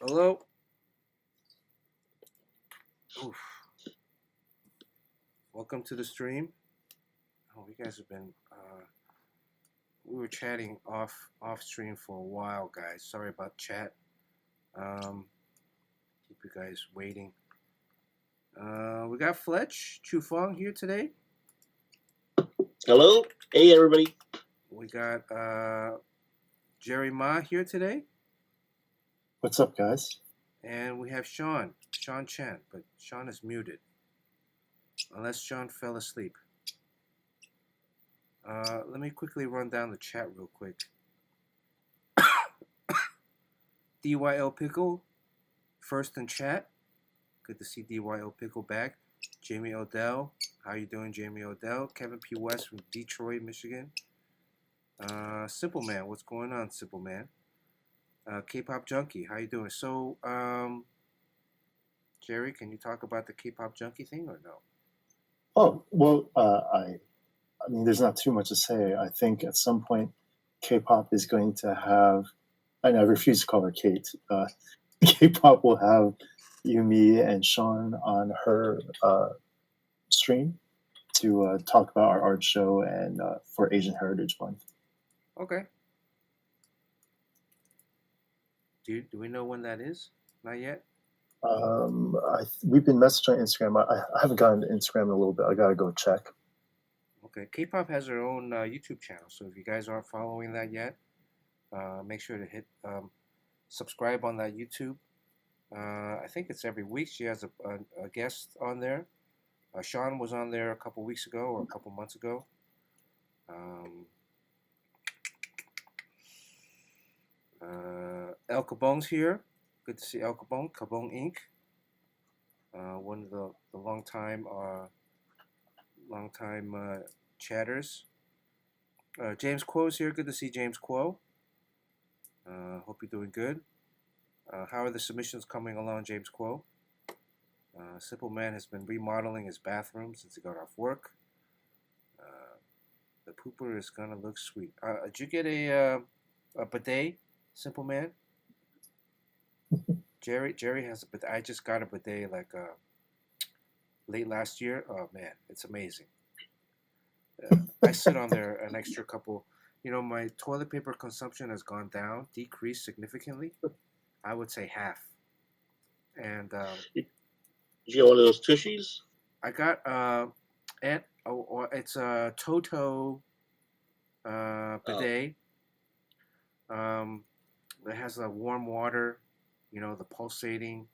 Hello. Oof. Welcome to the stream. Oh, you guys have been. We were chatting off stream for a while, guys. Sorry about chat. Um, keep you guys waiting. We got Fletch Chufong here today. Hello. Hey, everybody. We got Jerry Ma here today. What's up, guys? And we have Sean Chen, but Sean is muted. Unless Sean fell asleep. Let me quickly run down the chat real quick. DYL Pickle, first in chat. Good to see DYL Pickle back. Jamie Odell, how you doing, Jamie Odell? Kevin P. West from Detroit, Michigan. Simple Man, what's going on, Simple Man? K-Pop Junkie, how you doing? So, Jerry, can you talk about the K-Pop Junkie thing or no? Oh, well, I mean, there's not too much to say. I think at some point, K-pop is going to have, and I refuse to call her Kate, K-pop will have Yumi and Sean on her stream to talk about our art show and for Asian Heritage Month. Okay. Do we know when that is? Not yet? We've been messaging on Instagram. I haven't gotten to Instagram in a little bit. I got to go check. Okay. K-pop has their own YouTube channel, so if you guys aren't following that yet, make sure to hit subscribe on that YouTube. I think it's every week. She has a guest on there. Sean was on there a couple weeks ago or a couple months ago. El Cabong's here. Good to see El Cabong, Cabong Inc. One of the long-time chatters. James Quo's here. Good to see James Quo. Hope you're doing good. How are the submissions coming along, James Quo? Simple Man has been remodeling his bathroom since he got off work. The pooper is gonna look sweet. Did you get a bidet, Simple Man? Jerry has a bidet. I just got a bidet like late last year. Oh man, it's amazing. I sit on there an extra couple. You know, my toilet paper consumption has gone down, decreased significantly. I would say half. And Did you get one of those tushies? I got it's a Toto bidet. It has a warm water, you know, the pulsating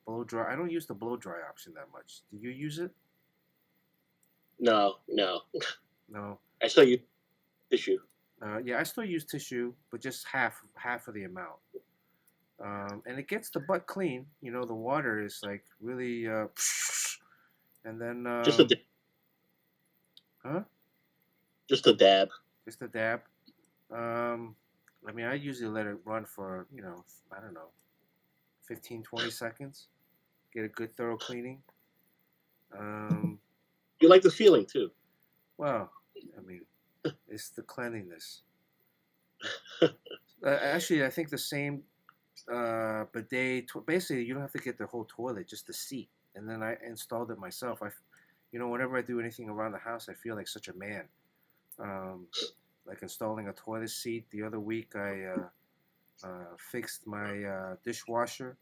blow dry. I don't use the blow dry option that much. Do you use it? No. No. I still use tissue. Yeah, I still use tissue, but just half of the amount. And it gets the butt clean. You know, the water is like really, and then Just a dab. huh? Just a dab. Just a dab. I mean, I usually let it run for, you know, I don't know, 15, 20 seconds. Get a good thorough cleaning. You like the feeling too. Well, I mean, it's the cleanliness. Actually, I think the same bidet. Basically, you don't have to get the whole toilet, just the seat. And then I installed it myself. You know, whenever I do anything around the house, I feel like such a man. Like installing a toilet seat. The other week, I fixed my dishwasher.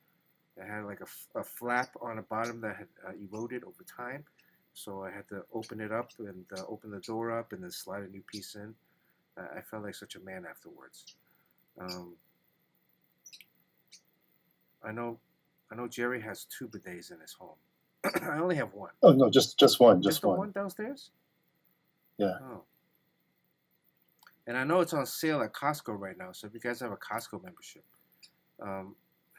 It had like a flap on the bottom that had eroded over time. So I had to open it up and open the door up and then slide a new piece in. I felt like such a man afterwards. I know Jerry has 2 bidets in his home. I only have one. Oh no, just one. Just the one downstairs? Yeah. Oh. And I know it's on sale at Costco right now. So if you guys have a Costco membership, I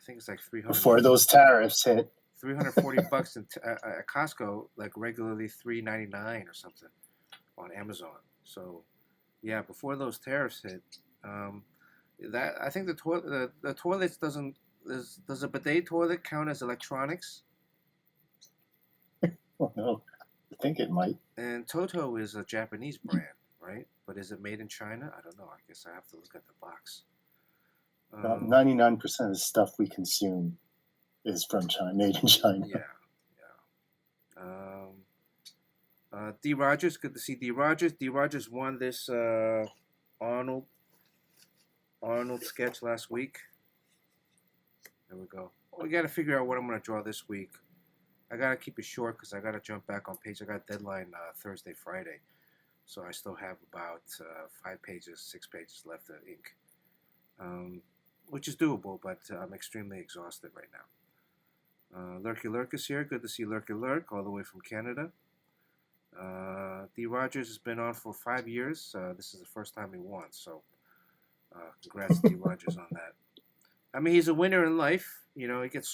think it's like $300. Before those tariffs hit. $340 at Costco, like regularly $3.99 or something on Amazon. So, yeah, before those tariffs hit, that I think the toilets does a bidet toilet count as electronics? Oh no, I think it might. And Toto is a Japanese brand, right? But is it made in China? I don't know. I guess I have to look at the box. About 99% of the stuff we consume is from China, made in China. Yeah. D. Rogers, good to see D. Rogers. D. Rogers won this Arnold sketch last week. There we go. We got to figure out what I'm going to draw this week. I got to keep it short because I got to jump back on page. I got deadline Thursday, Friday. So I still have about 6 pages left of ink, which is doable, but I'm extremely exhausted right now. Lurky Lurk is here. Good to see Lurky Lurk all the way from Canada. D. Rogers has been on for 5 years. This is the first time he won, so congrats to D. Rogers on that. I mean, he's a winner in life. You know, he gets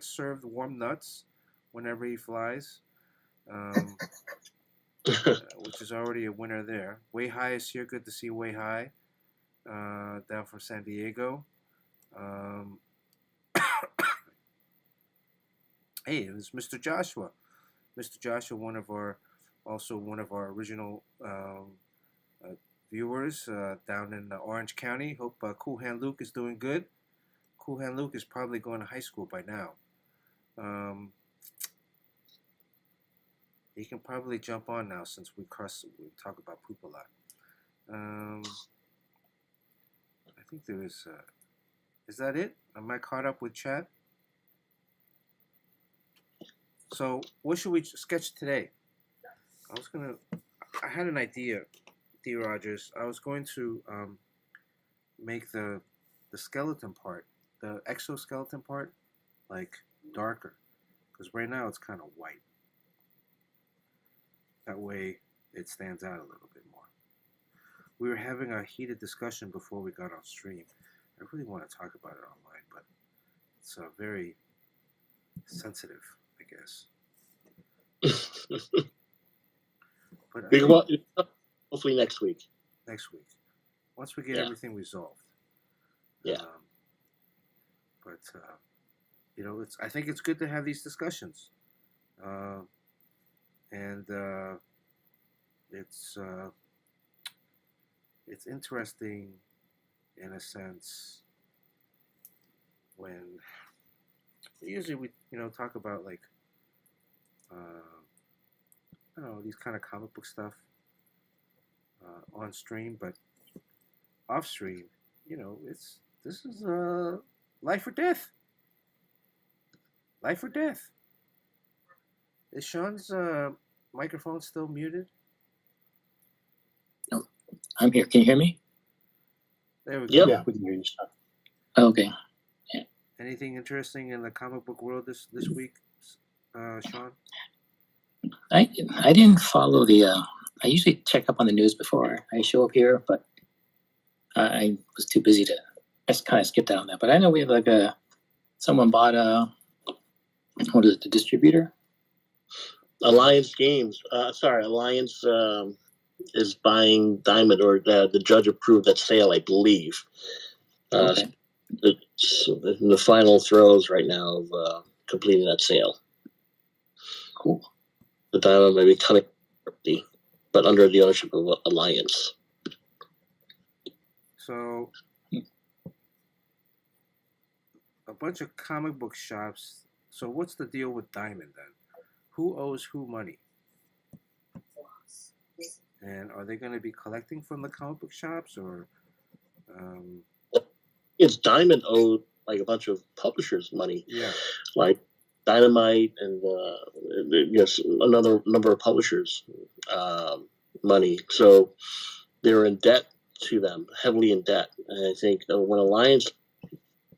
served warm nuts whenever he flies, which is already a winner there. Way High is here. Good to see Way High down from San Diego. Hey, it was Mr. Joshua. Mr. Joshua, one of our original viewers down in Orange County. Hope Cool Hand Luke is doing good. Cool Hand Luke is probably going to high school by now. He can probably jump on now since we talk about poop a lot. I think there is. Is that it? Am I caught up with chat? So what should we sketch today? I had an idea, D. Rogers. I was going to make the skeleton part, the exoskeleton part, like darker, because right now it's kind of white. That way it stands out a little bit more. We were having a heated discussion before we got on stream. I really want to talk about it online, but it's very sensitive, I guess. But hopefully next week. Next week, once we get everything resolved. Yeah. But you know, I think it's good to have these discussions, and it's interesting in a sense when usually we talk about like I don't know, these kind of comic book stuff on stream, but off stream, this is life or death. Life or death. Is Sean's microphone still muted? No, I'm here. Can you hear me? There we go. Yep. Yeah, we can hear you, Sean. Okay. Yeah. Anything interesting in the comic book world this week, Sean? I didn't follow the. I usually check up on the news before I show up here, but I was too busy to. I just kind of skipped out on that. But I know we have like someone bought what is it? The distributor? Alliance Games. Alliance is buying Diamond, or the judge approved that sale, I believe. Okay. It's in the final throes right now of completing that sale. Cool. The Diamond may be cutting, but under the ownership of Alliance. So, a bunch of comic book shops. So, what's the deal with Diamond then? Who owes who money? And are they going to be collecting from the comic book shops, or? It's Diamond owed like a bunch of publishers money. Yeah. Like Dynamite and yes, another number of publishers money. So they're in debt to them, heavily in debt. And I think when Alliance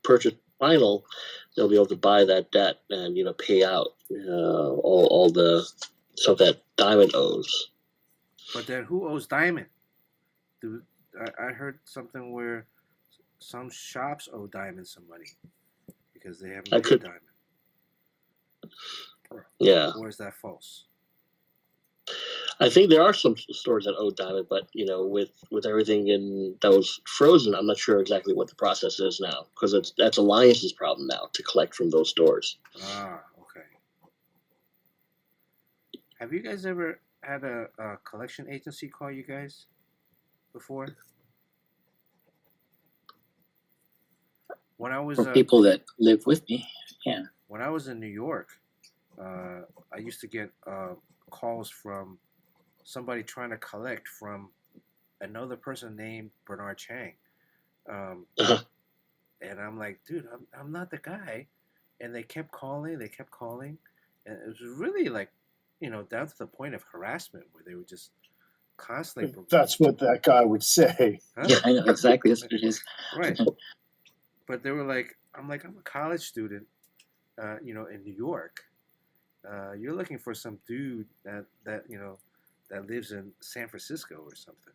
purchase Final, they'll be able to buy that debt and pay out all the stuff that Diamond owes. But then, who owes Diamond? I heard something where some shops owe Diamond some money because they haven't paid Diamond. Yeah. Or is that false? I think there are some stores that owe Diamond, but with everything that was frozen, I'm not sure exactly what the process is now, because that's Alliance's problem now to collect from those stores. Ah, okay. Have you guys ever had a collection agency call you guys before? when I was For people that live with me, yeah. when I was in New York, I used to get calls from somebody trying to collect from another person named Bernard Chang. Um, Uh-huh. and I'm like, dude, I'm not the guy. And they kept calling, and it was really like, down to the point of harassment where they were just constantly, That's what that guy would say. huh? Yeah, I know exactly. That's what it is. Right. But they were like, I'm a college student, in New York. You're looking for some dude that lives in San Francisco or something.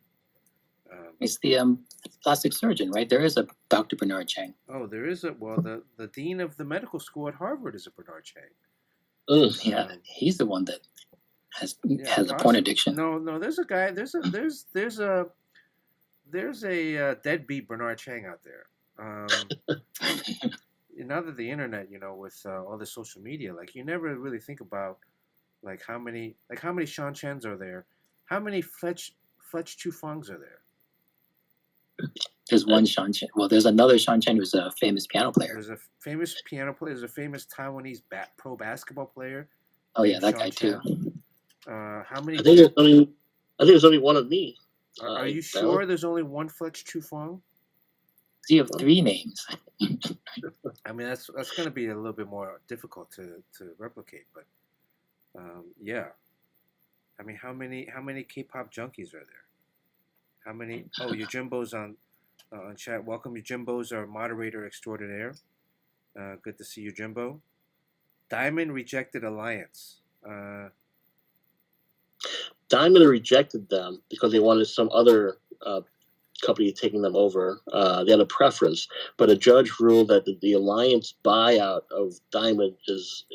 It's the plastic surgeon, right? There is a Dr. Bernard Chang. Oh, there is the dean of the medical school at Harvard is a Bernard Chang. Mm. Yeah, he's the one that has a porn possibly. addiction. No, there's a guy. There's a deadbeat Bernard Chang out there. Now that the internet, with all the social media, like you never really think about like how many Sean Chens are there, how many Fletch Chufangs are there. There's one Sean Chen. Well, there's another Sean Chen who's a famous piano player. There's a famous piano player. There's a famous Taiwanese pro basketball player. Oh yeah, that Sean guy Chen. too. How many? I think there's only one of me. Are you sure there's only one Fletch Chufang? So you have 3 names. I mean, that's going to be a little bit more difficult to replicate, but yeah. I mean, how many K-pop junkies are there? How many? Oh, Yojimbo's on chat. Welcome, Yojimbo's our moderator extraordinaire. Good to see you, Jimbo. Diamond rejected Alliance. Diamond rejected them because they wanted some other company taking them over. They had a preference, but a judge ruled that the Alliance buyout of Diamond is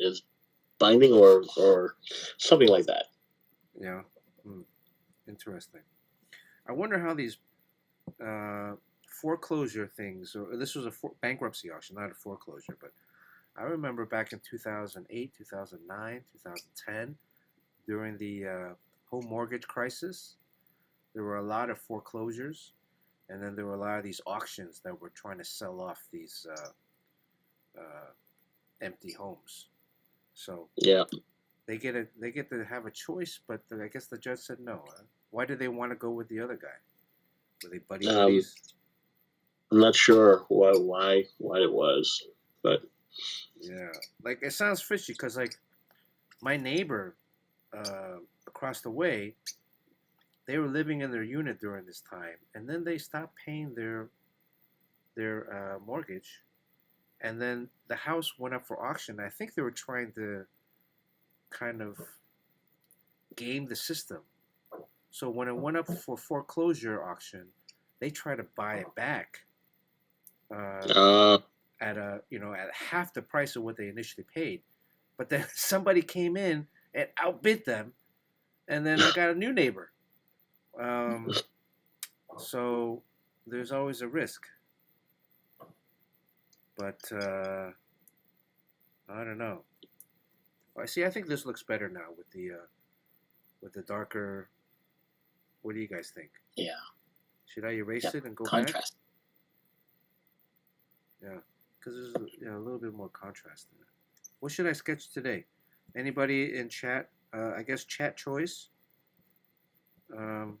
binding or something like that. Yeah, interesting. I wonder how these foreclosure things, or this was a bankruptcy auction, not a foreclosure, but I remember back in 2008, 2009, 2010, during the home mortgage crisis, there were a lot of foreclosures, and then there were a lot of these auctions that were trying to sell off these empty homes. So yeah, they get to have a choice, but I guess the judge said no. Why did they want to go with the other guy? Were they buddies? I'm not sure why it was, but yeah, like it sounds fishy because like my neighbor across the way, they were living in their unit during this time, and then they stopped paying their mortgage, and then the house went up for auction. I think they were trying to kind of game the system. So when it went up for foreclosure auction, they tried to buy it back at at half the price of what they initially paid. But then somebody came in and outbid them, and then I got a new neighbor. So there's always a risk. But I don't know. I think this looks better now with the darker. What do you guys think? Yeah. Should I erase it and go contrast? Back? Yeah, because there's a little bit more contrast in it. What should I sketch today? Anybody in chat? I guess chat choice. That.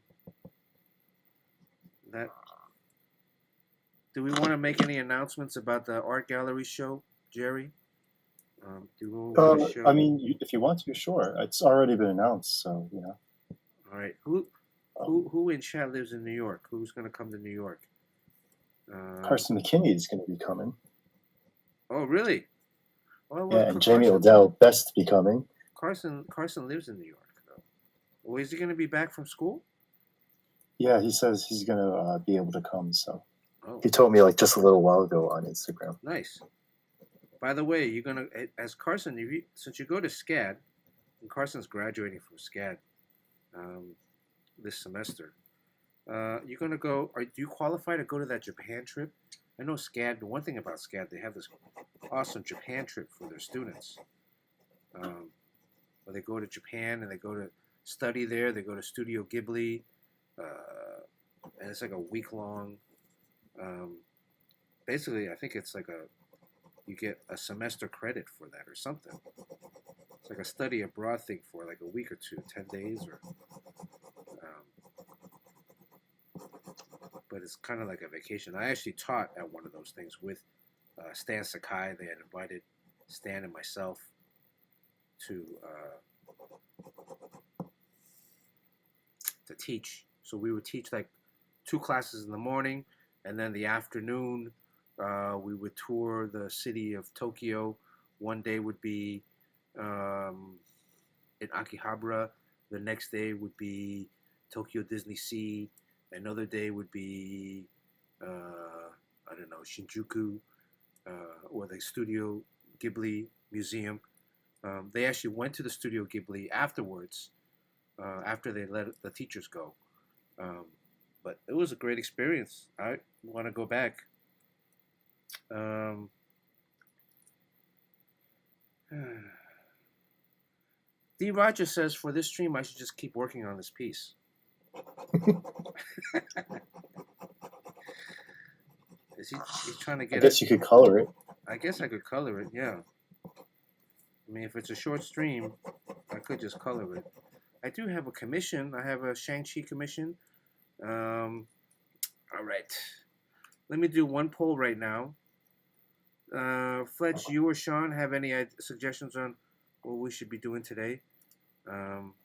Do we want to make any announcements about the art gallery show, Jerry? I mean, if you want to, sure. It's already been announced, so you know. All right. Who in chat lives in New York? Who's going to come to New York? Carson McKinney is going to be coming. Oh, really? Well, yeah, and Jamie Odell best to be coming. Carson lives in New York, though. Well, is he going to be back from school? Yeah, he says he's going to be able to come. So he told me like just a little while ago on Instagram. Nice. By the way, you're gonna as Carson, since you go to SCAD, and Carson's graduating from SCAD this semester. You're gonna go. Do you qualify to go to that Japan trip? I know SCAD. The one thing about SCAD, they have this awesome Japan trip for their students. Where they go to Japan and they go to study there. They go to Studio Ghibli, and it's like a week-long basically, I think it's like you get a semester credit for that or something. It's like a study abroad thing for like a week or two, 10 days, or. But it's kind of like a vacation. I actually taught at one of those things with Stan Sakai. They had invited Stan and myself to teach. So we would teach like 2 classes in the morning, and then the afternoon we would tour the city of Tokyo. One day would be in Akihabara. The next day would be Tokyo Disney Sea. Another day would be I don't know, Shinjuku or the Studio Ghibli Museum. They actually went to the Studio Ghibli afterwards, after they let the teachers go. But it was a great experience. I want to go back. D. Roger says, for this stream, I should just keep working on this piece. He's trying to get. I guess you could color it. I guess I could color it. Yeah. I mean, if it's a short stream, I could just color it. I do have a commission. I have a Shang-Chi commission. All right. Let me do one poll right now. Fletch, you or Sean have any suggestions on what we should be doing today? Well,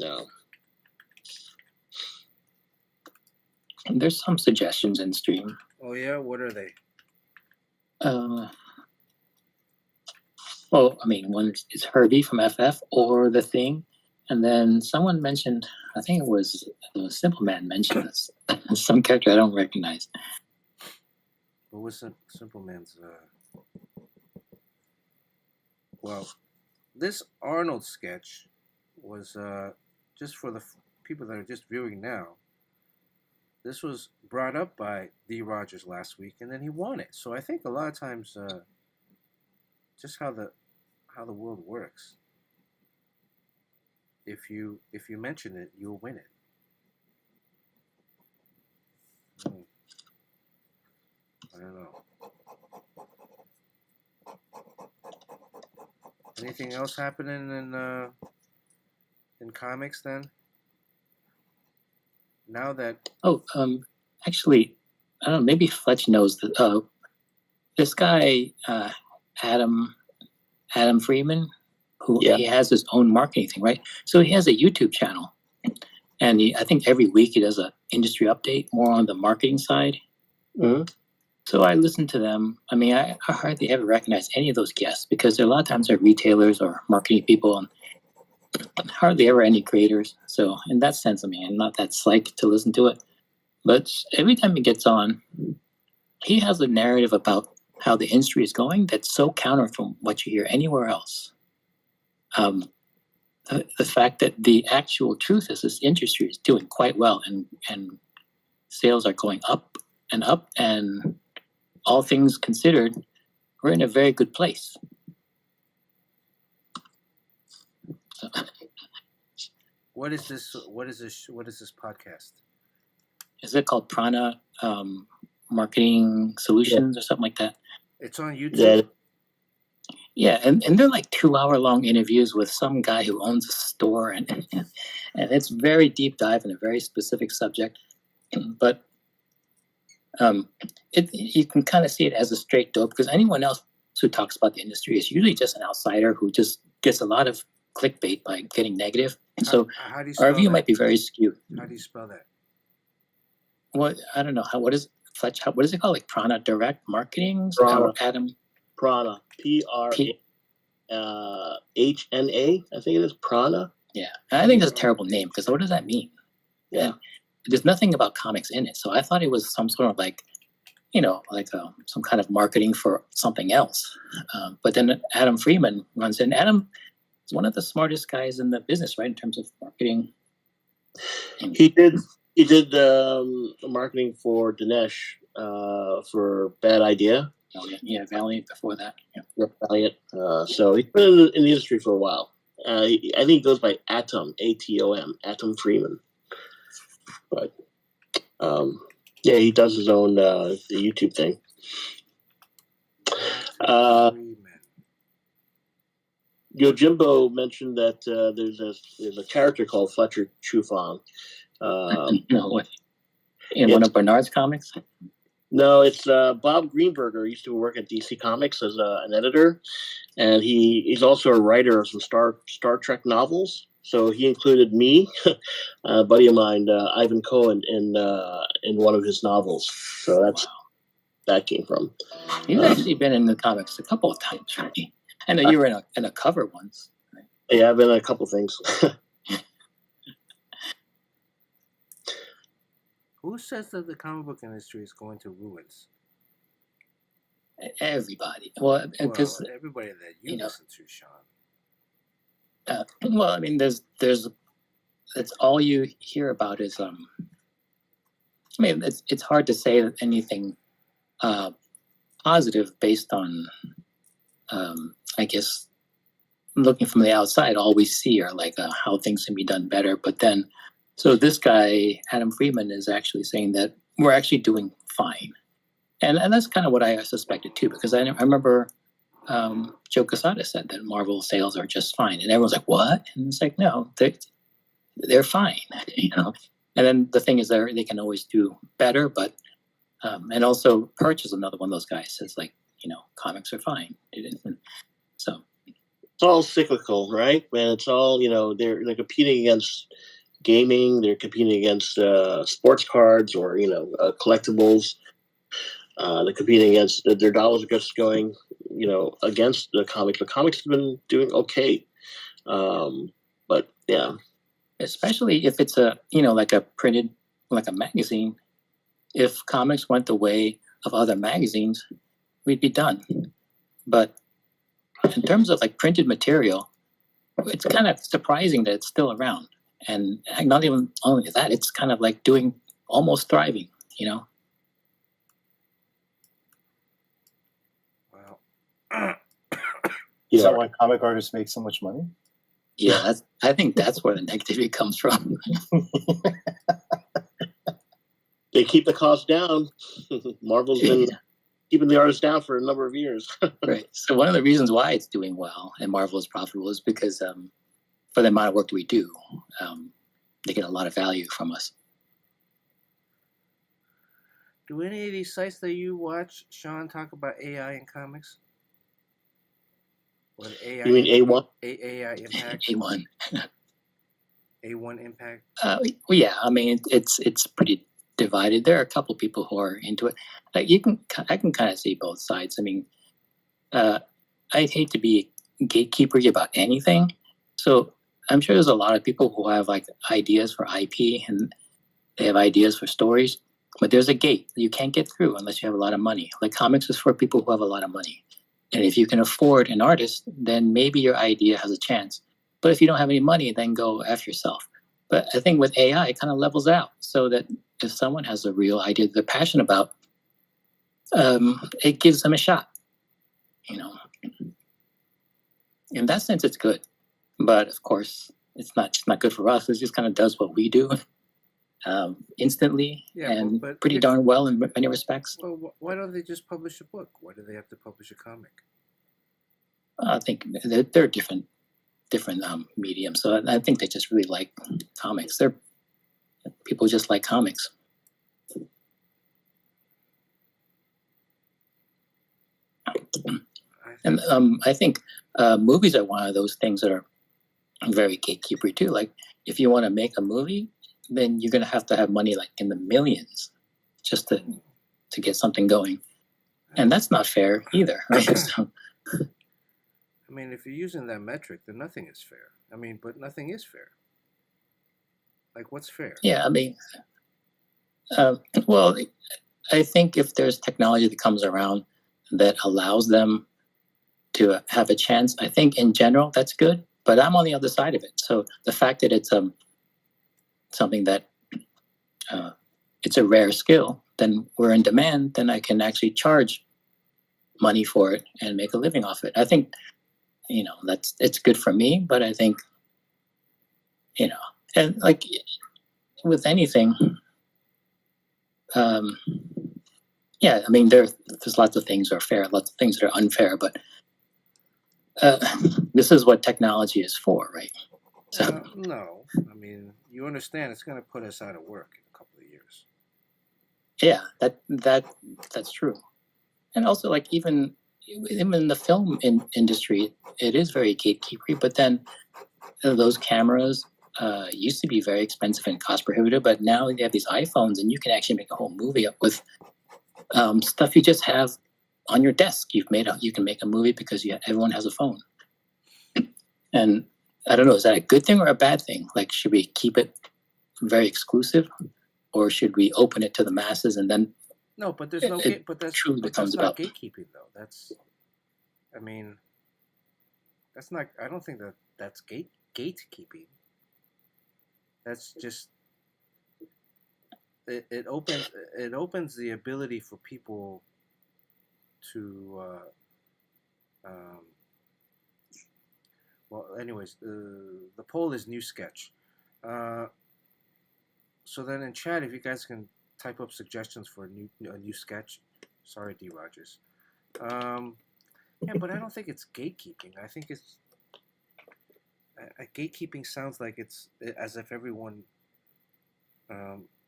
no. There's some suggestions in stream. Oh yeah, what are they? Well, I mean, one is Herbie from FF or The Thing, and then someone mentioned, I think it was Simple Man mentioned this, some character I don't recognize. What was Simple Man's? Well, this Arnold sketch was just for the people that are just viewing now. This was brought up by D. Rogers last week, and then he won it. So I think a lot of times, just how the world works. If you mention it, you'll win it. I don't know. Anything else happening in comics then? Now that actually, I don't know. Maybe Fletch knows that. This guy, Adam Freeman, who he has his own marketing thing, right? So he has a YouTube channel, and I think every week he does an industry update, more on the marketing side. Mm-hmm. So I listen to them. I mean, I hardly ever recognize any of those guests because a lot of times they're retailers or marketing people, and hardly ever any creators. So in that sense, I mean, I'm not that psyched to listen to it. But every time he gets on, he has a narrative about how the industry is going that's so counter from what you hear anywhere else. The fact that the actual truth is this industry is doing quite well, and sales are going up, and all things considered, we're in a very good place. So. What is this podcast? Is it called Prana Marketing Solutions or something like that? It's on YouTube. Yeah, and they're like 2-hour-long interviews with some guy who owns a store, and it's very deep dive in a very specific subject. But you can kind of see it as a straight dope, because anyone else who talks about the industry is usually just an outsider who just gets a lot of clickbait by getting negative. And so how do you spell our view that? might be very skewed. How do you spell that? What, I don't know. What is Fletch? What is it called? Like Prana Direct Marketing? Prana. Adam? Prana. PRAHNA. I think it is Prana. Yeah. I think that's a terrible name, because what does that mean? Yeah. And there's nothing about comics in it. So I thought it was some sort of like, some kind of marketing for something else. But then Adam Freeman runs in. Adam is one of the smartest guys in the business, right, in terms of marketing. And He did the marketing for Dinesh for Bad Idea. Yeah, Valiant before that. Yeah. Yep, Valiant. So he's been in the industry for a while. I think he goes by Atom, Atom, Atom Freeman. But yeah, he does his own the YouTube thing. Yojimbo mentioned that there's a character called Fletcher Chufang. No, in one of Bernard's comics. No, it's Bob Greenberger. Used to work at DC Comics as an editor, and he's also a writer of some Star Trek novels. So he included me, a buddy of mine, Ivan Cohen, in one of his novels. So that's that came from. He's actually been in the comics a couple of times, right? I know you were in a cover once. Right? Yeah, I've been in a couple things. Who says that the comic book industry is going to ruins? Everybody. Well, because everybody that you listen to, Sean. Well, I mean, there's that's all you hear about is I mean, it's hard to say anything positive based on I guess looking from the outside, all we see are like how things can be done better. But then, so this guy, Adam Freeman, is actually saying that we're actually doing fine. And that's kind of what I suspected too, because I remember Joe Quesada said that Marvel sales are just fine. And everyone's like, what? And it's like, no, they're fine, you know. And then the thing is they can always do better, but and also Perch is another one of those guys says like, you know, comics are fine. So it's all cyclical, right? Man, it's all, you know, they're competing against gaming, they're competing against sports cards or, you know, collectibles. They're competing against their dollars are just going, you know, against the comics. The comics have been doing okay, but yeah, especially if it's a, you know, like a printed, like a magazine. If comics went the way of other magazines, we'd be done. But in terms of like printed material, it's kind of surprising that it's still around. And not even only that, it's kind of like doing almost thriving, you know. Wow. Is that why comic artists make so much money? Yeah, I think that's where the negativity comes from. They keep the cost down. Marvel's been keeping the artists down for a number of years. Right. So one of the reasons why it's doing well and Marvel is profitable is because for the amount of work that we do, they get a lot of value from us. Do any of these sites that you watch, Sean, talk about AI in comics? Or AI? You mean A1? AI Impact? A1. A1 Impact? Well, yeah. I mean, it's pretty divided. There are a couple people who are into it. Like I can kind of see both sides. I mean, I'd hate to be a gatekeeper about anything. So I'm sure there's a lot of people who have like ideas for IP and they have ideas for stories, but there's a gate you can't get through unless you have a lot of money. Like comics is for people who have a lot of money. And if you can afford an artist, then maybe your idea has a chance. But if you don't have any money, then go F yourself. But I think with AI, it kind of levels out so that if someone has a real idea that they're passionate about, it gives them a shot, you know. In that sense, it's good. But of course, it's not good for us. It just kind of does what we do instantly and but pretty darn well in many respects. Well, why don't they just publish a book? Why do they have to publish a comic? I think they're different mediums. So I think they just really like comics. People just like comics. And I think movies are one of those things that are very gatekeeper too. Like if you want to make a movie, then you're going to have money like in the millions just to get something going. And that's not fair either, right? So, I mean, if you're using that metric, then nothing is fair. I mean, but nothing is fair. Like, what's fair? Yeah, I mean, well, I think if there's technology that comes around that allows them to have a chance, I think in general that's good. But I'm on the other side of it. So the fact that it's something that it's a rare skill, then we're in demand, then I can actually charge money for it and make a living off it. I think, it's good for me, but I think, and like with anything, yeah, I mean, there's lots of things that are fair, lots of things that are unfair, but this is what technology is for, right? So no, I mean, you understand it's going to put us out of work in a couple of years. yeah, that's true. And also, like, even in the film industry, it is very gatekeepery. But then those cameras used to be very expensive and cost prohibitive, but now you have these iPhones, and you can actually make a whole movie up with stuff you just have on your desk. You can make a movie because everyone has a phone. And I don't know, is that a good thing or a bad thing? Like, should we keep it very exclusive, or should we open it to the masses and then? No, but there's no but that's not gatekeeping though. I mean, that's not. I don't think that's gatekeeping. That's just it opens the ability for people to. Well, anyways, the poll is new sketch. So then in chat, if you guys can type up suggestions for a new sketch. Sorry, D. Rogers. Yeah, but I don't think it's gatekeeping. I think it's gatekeeping sounds like it's as if everyone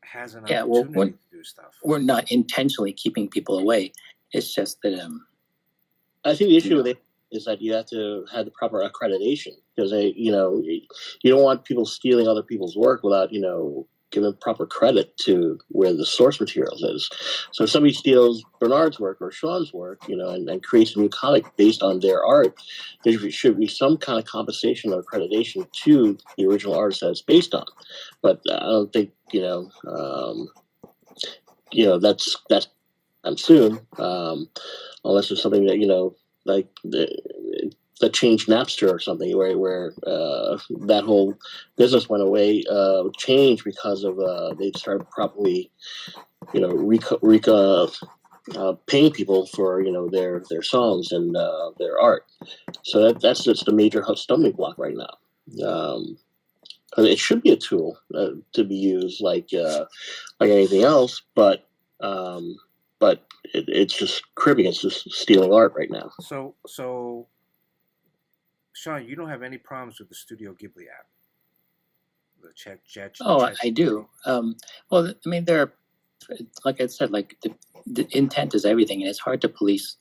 has an opportunity to do stuff. We're not intentionally keeping people away. It's just that I think the issue with it is that you have to have the proper accreditation, because you don't want people stealing other people's work without giving proper credit to where the source materials is. So if somebody steals Bernard's work or Sean's work, and creates a new comic based on their art, there should be some kind of compensation or accreditation to the original artist that it's based on. But I don't think that's I'm soon, unless there's something that like the changed Napster or something, where that whole business went away, changed because of they started properly, paying people for their songs and their art. So that's just the major stumbling block right now. It should be a tool to be used like anything else, but it's just cribbing. It's just stealing art right now. So, Sean, you don't have any problems with the Studio Ghibli app? The chat. Oh, I do. Well, I mean, there are, like I said, like the intent is everything, and it's hard to police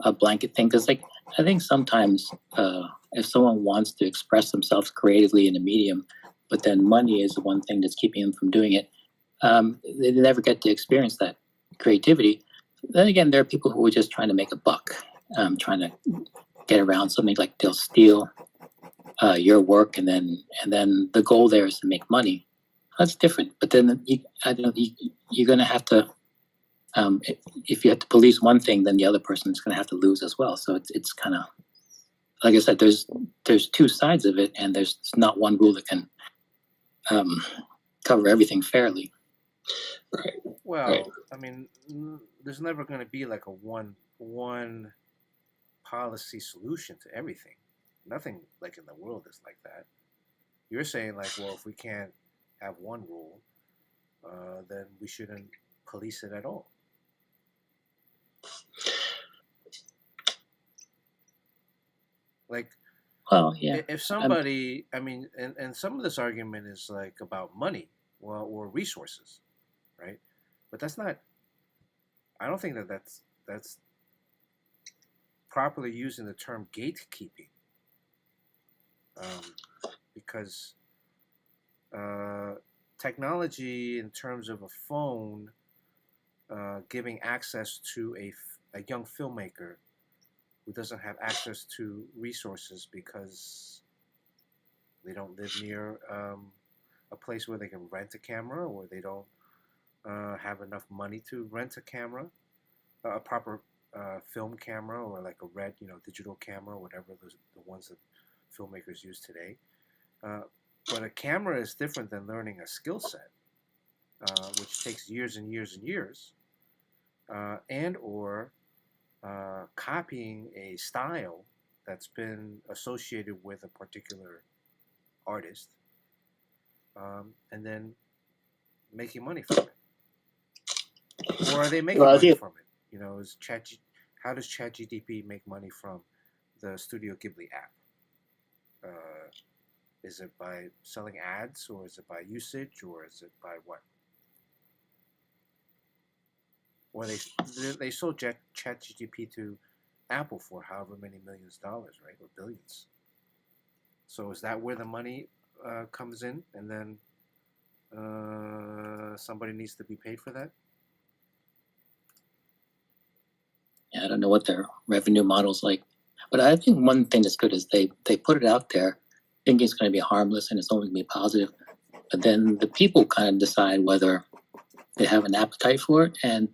a blanket thing, because, like, I think sometimes if someone wants to express themselves creatively in a medium, but then money is the one thing that's keeping them from doing it, they never get to experience that creativity. Then again, there are people who are just trying to make a buck, trying to get around something. Like, they'll steal your work, and then the goal there is to make money. That's different. But then you're going to have to, if you have to police one thing, then the other person is going to have to lose as well. So it's kind of, like I said, there's two sides of it, and there's not one rule that can cover everything fairly. Right. Well, right. I mean, there's never going to be like a one policy solution to everything. Nothing like in the world is like that. You're saying, like, well, if we can't have one rule, then we shouldn't police it at all. Like, well, yeah. If somebody, I mean, and some of this argument is like about money, well, or resources, right? But that's not. I don't think that's properly using the term gatekeeping, because technology, in terms of a phone, giving access to a young filmmaker who doesn't have access to resources because they don't live near a place where they can rent a camera, or they don't have enough money to rent a camera, a proper film camera, or like a Red, digital camera, whatever the ones that filmmakers use today. But a camera is different than learning a skill set, which takes years and years and years, and or copying a style that's been associated with a particular artist, and then making money from it? Or are they making Well, I money think from it? How does ChatGPT make money from the Studio Ghibli app? Is it by selling ads, or is it by usage, or is it by what? Or they sold ChatGPT to Apple for however many millions of dollars, right, or billions. So is that where the money comes in, and then somebody needs to be paid for that? Yeah, I don't know what their revenue model's like, but I think one thing that's good is they put it out there, thinking it's going to be harmless and it's only going to be positive, but then the people kind of decide whether they have an appetite for it and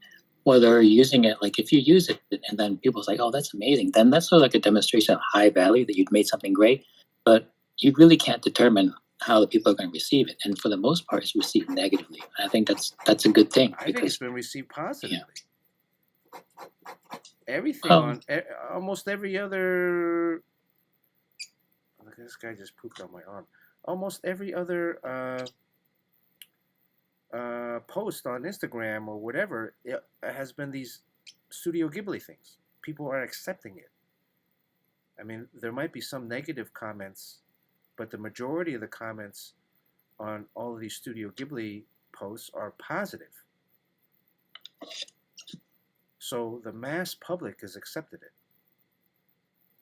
whether using it. Like if you use it and then people's like, "Oh, that's amazing," then that's sort of like a demonstration of high value that you've made something great, but you really can't determine how the people are going to receive it, and for the most part, it's received negatively. I think that's a good thing I think it's because been received positively. Everything Well- on almost every other. Look, this guy just pooped on my arm. Almost every other post on Instagram or whatever, it has been these Studio Ghibli things. People are accepting it. I mean, there might be some negative comments, but the majority of the comments on all of these Studio Ghibli posts are positive. So the mass public has accepted it.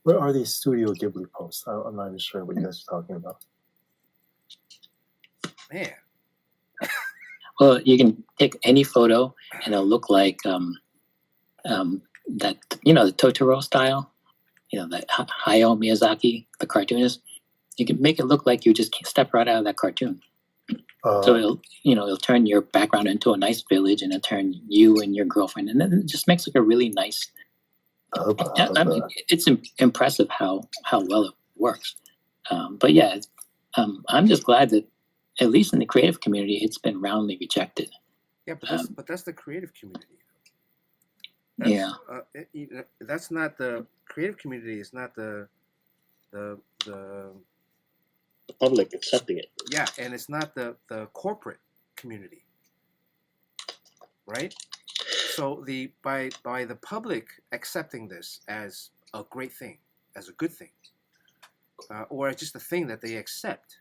Where are these Studio Ghibli posts? I'm not even sure what you guys are talking about. Man, Well, you can take any photo and it'll look like that, the Totoro style, that Hayao Miyazaki, the cartoonist. You can make it look like you just step right out of that cartoon. So it'll turn your background into a nice village, and it'll turn you and your girlfriend, and then it just makes like a really nice. I mean, it's impressive how well it works. But yeah, I'm just glad that at least in the creative community, it's been roundly rejected. yeah, but that's the creative community. Yeah. That's not the creative community. Is not the public accepting it. Yeah, and it's not the corporate community, right? So by the public accepting this as a great thing, as a good thing, or as just a thing that they accept,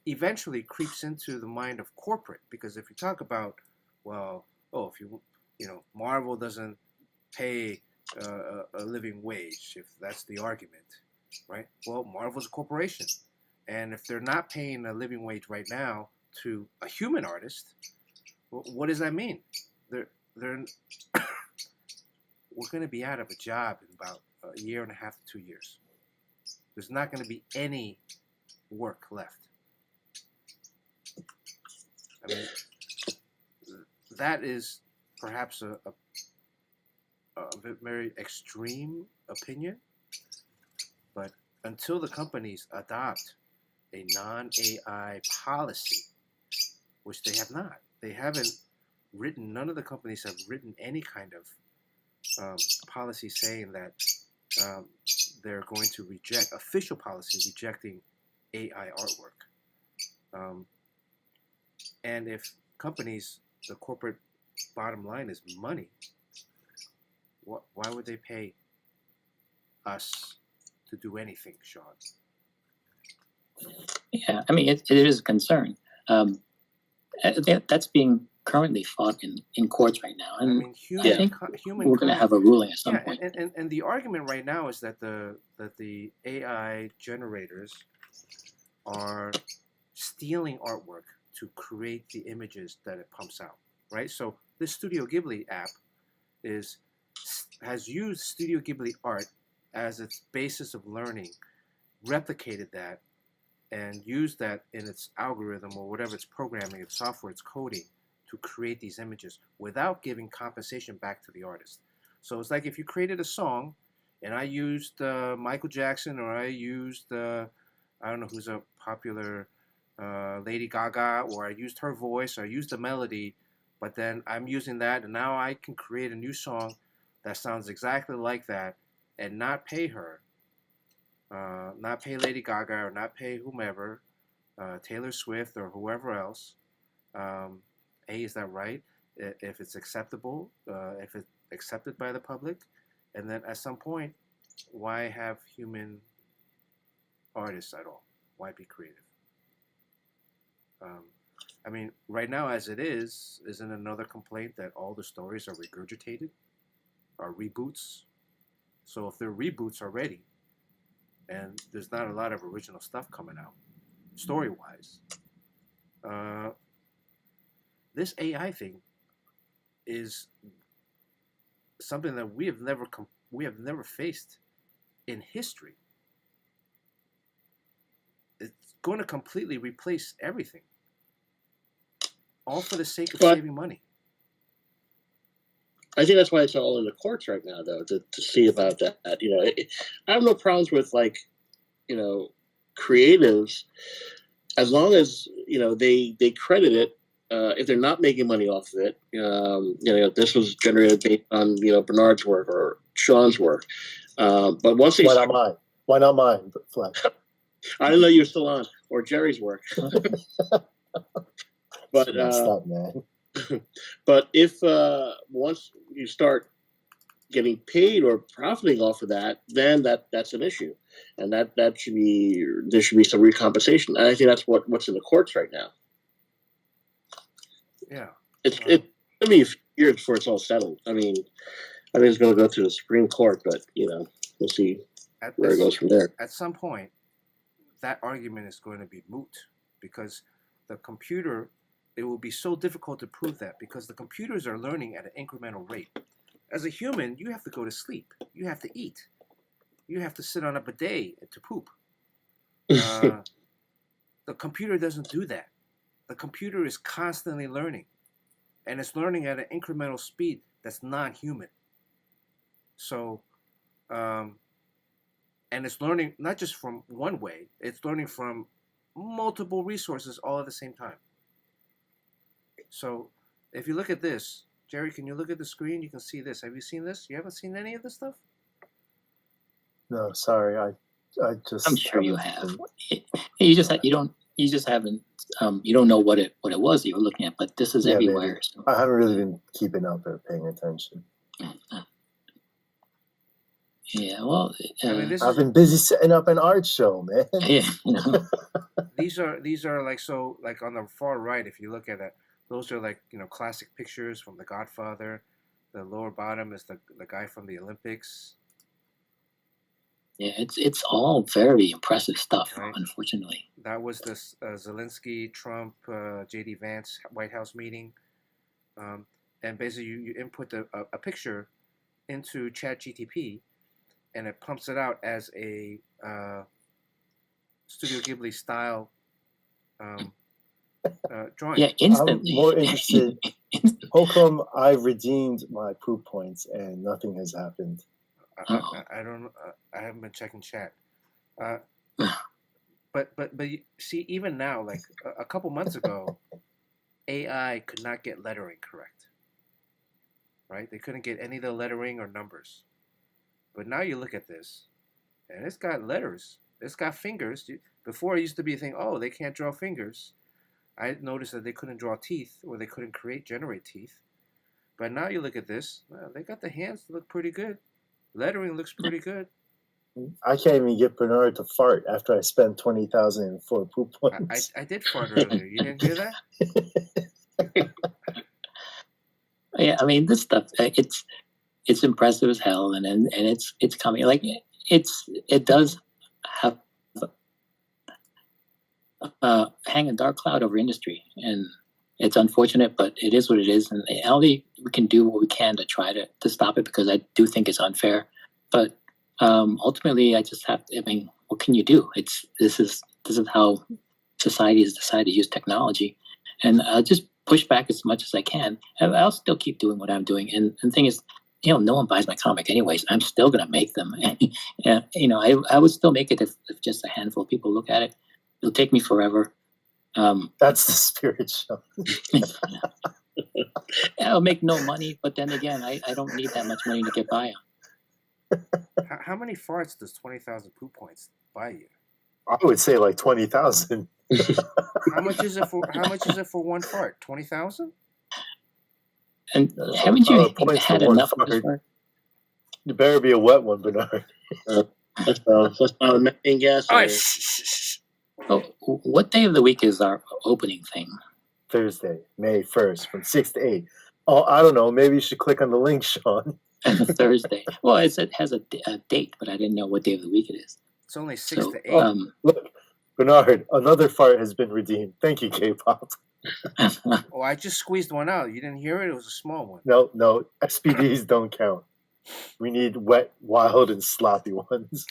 eventually creeps into the mind of corporate. Because if you talk about, if Marvel doesn't pay a living wage, if that's the argument, right? Well, Marvel's a corporation. And if they're not paying a living wage right now to a human artist, what does that mean? They're we're going to be out of a job in about a year and a half to 2 years. There's not going to be any work left. I mean, that is perhaps a very extreme opinion, but until the companies adopt a non-AI policy, which they have not. They haven't written, none of the companies have written any kind of policy saying that they're going to reject, official policy rejecting AI artwork. And if companies, the corporate bottom line is money, why would they pay us to do anything, Sean? Yeah, I mean, it is a concern. That's being currently fought in courts right now, and I mean, human we're going to have a ruling at some point. And the argument right now is that the AI generators are stealing artwork to create the images that it pumps out, right? So this Studio Ghibli app has used Studio Ghibli art as its basis of learning, replicated that, and used that in its algorithm or whatever it's programming, its software, its coding, to create these images without giving compensation back to the artist. So it's like if you created a song and I used Michael Jackson, or I used, I don't know who's a popular, Lady Gaga, or I used her voice, or I used the melody, but then I'm using that and now I can create a new song that sounds exactly like that and not pay her, not pay Lady Gaga or not pay whomever, Taylor Swift or whoever else. Is that right? If it's acceptable, if it's accepted by the public, and then at some point, why have human artists at all? Why be creative? I mean, right now as it is, isn't another complaint that all the stories are regurgitated, are reboots? So if they're reboots already, and there's not a lot of original stuff coming out, story-wise, this AI thing is something that we have never faced in history. It's going to completely replace everything, all for the sake of saving money. I think that's why it's all in the courts right now, though, to see about that. I have no problems with creatives, as long as they credit it. If they're not making money off of it, this was generated based on Bernard's work or Sean's work. But once they why not mine? Flex. I didn't know you were still on, or Jerry's work. But stop, man. But if once you start getting paid or profiting off of that, then that's an issue, and there should be some recompensation. And I think that's what's in the courts right now. Yeah, it's going to be a few years before it's all settled. I think it's going to go through the Supreme Court, but we'll see where it goes from there. At some point, that argument is going to be moot, because the computer, it will be so difficult to prove that, because the computers are learning at an incremental rate. As a human, you have to go to sleep, you have to eat, you have to sit on a bidet to poop. The computer doesn't do that. The computer is constantly learning, and it's learning at an incremental speed that's not human. So, and it's learning not just from one way, it's learning from multiple resources all at the same time. So, if you look at this, Jerry, can you look at the screen? You can see this. Have you seen this? You haven't seen any of this stuff? No, sorry. I just. I'm sure you have. You just haven't. You don't know what it was that you were looking at, but this is everywhere. So. I haven't really been keeping up or paying attention. Yeah, well, I've been busy setting up an art show, man. Yeah, These are like on the far right. If you look at it, those are like classic pictures from The Godfather. The lower bottom is the guy from the Olympics. Yeah, it's all very impressive stuff. Right? Unfortunately, that was this Zelensky, Trump, J.D. Vance White House meeting, and basically you input a picture into ChatGPT, and it pumps it out as a Studio Ghibli style drawing. Yeah, instantly. I'm more interested. How come I've redeemed my poop points and nothing has happened? I don't. I haven't been checking chat. But you see, even now, like a couple months ago, AI could not get lettering correct. Right? They couldn't get any of the lettering or numbers. But now you look at this, and it's got letters. It's got fingers. Before it used to be a thing. Oh, they can't draw fingers. I noticed that they couldn't draw teeth, or they couldn't generate teeth. But now you look at this. Well, they got the hands that look pretty good. Lettering looks pretty good. I can't even get Bernard to fart after I spent 20,000 for poop points. I did fart earlier. You didn't hear that? Yeah, I mean, this stuff it's impressive as hell, and it's coming. Like it does have hang a dark cloud over industry, and it's unfortunate, but it is what it is, and only we can do what we can to try to stop it, because I do think it's unfair. But ultimately, I just have to. I mean, what can you do? This is how society has decided to use technology, and I'll just push back as much as I can. I'll still keep doing what I'm doing, and the thing is, no one buys my comic anyways. I'm still gonna make them, and I would still make it if just a handful of people look at it. It'll take me forever. That's the spirit show. I'll make no money, but then again, I don't need that much money to get by on. How many farts does 20,000 poop points buy you? I would say like 20,000. How much is it for one fart? 20,000? And haven't you points had for one enough of this fart. fart? You better be a wet one, Bernard. That's about methane gas. Oh, there. Oh, what day of the week is our opening thing? Thursday, May 1st, from 6 to 8. Oh, I don't know. Maybe you should click on the link, Sean. Thursday. Well, it has a date, but I didn't know what day of the week it is. It's only 6 So, to 8. Look, Bernard, another fart has been redeemed. Thank you, K-pop. Oh, I just squeezed one out. You didn't hear it? It was a small one. No, SPDs don't count. We need wet, wild, and sloppy ones.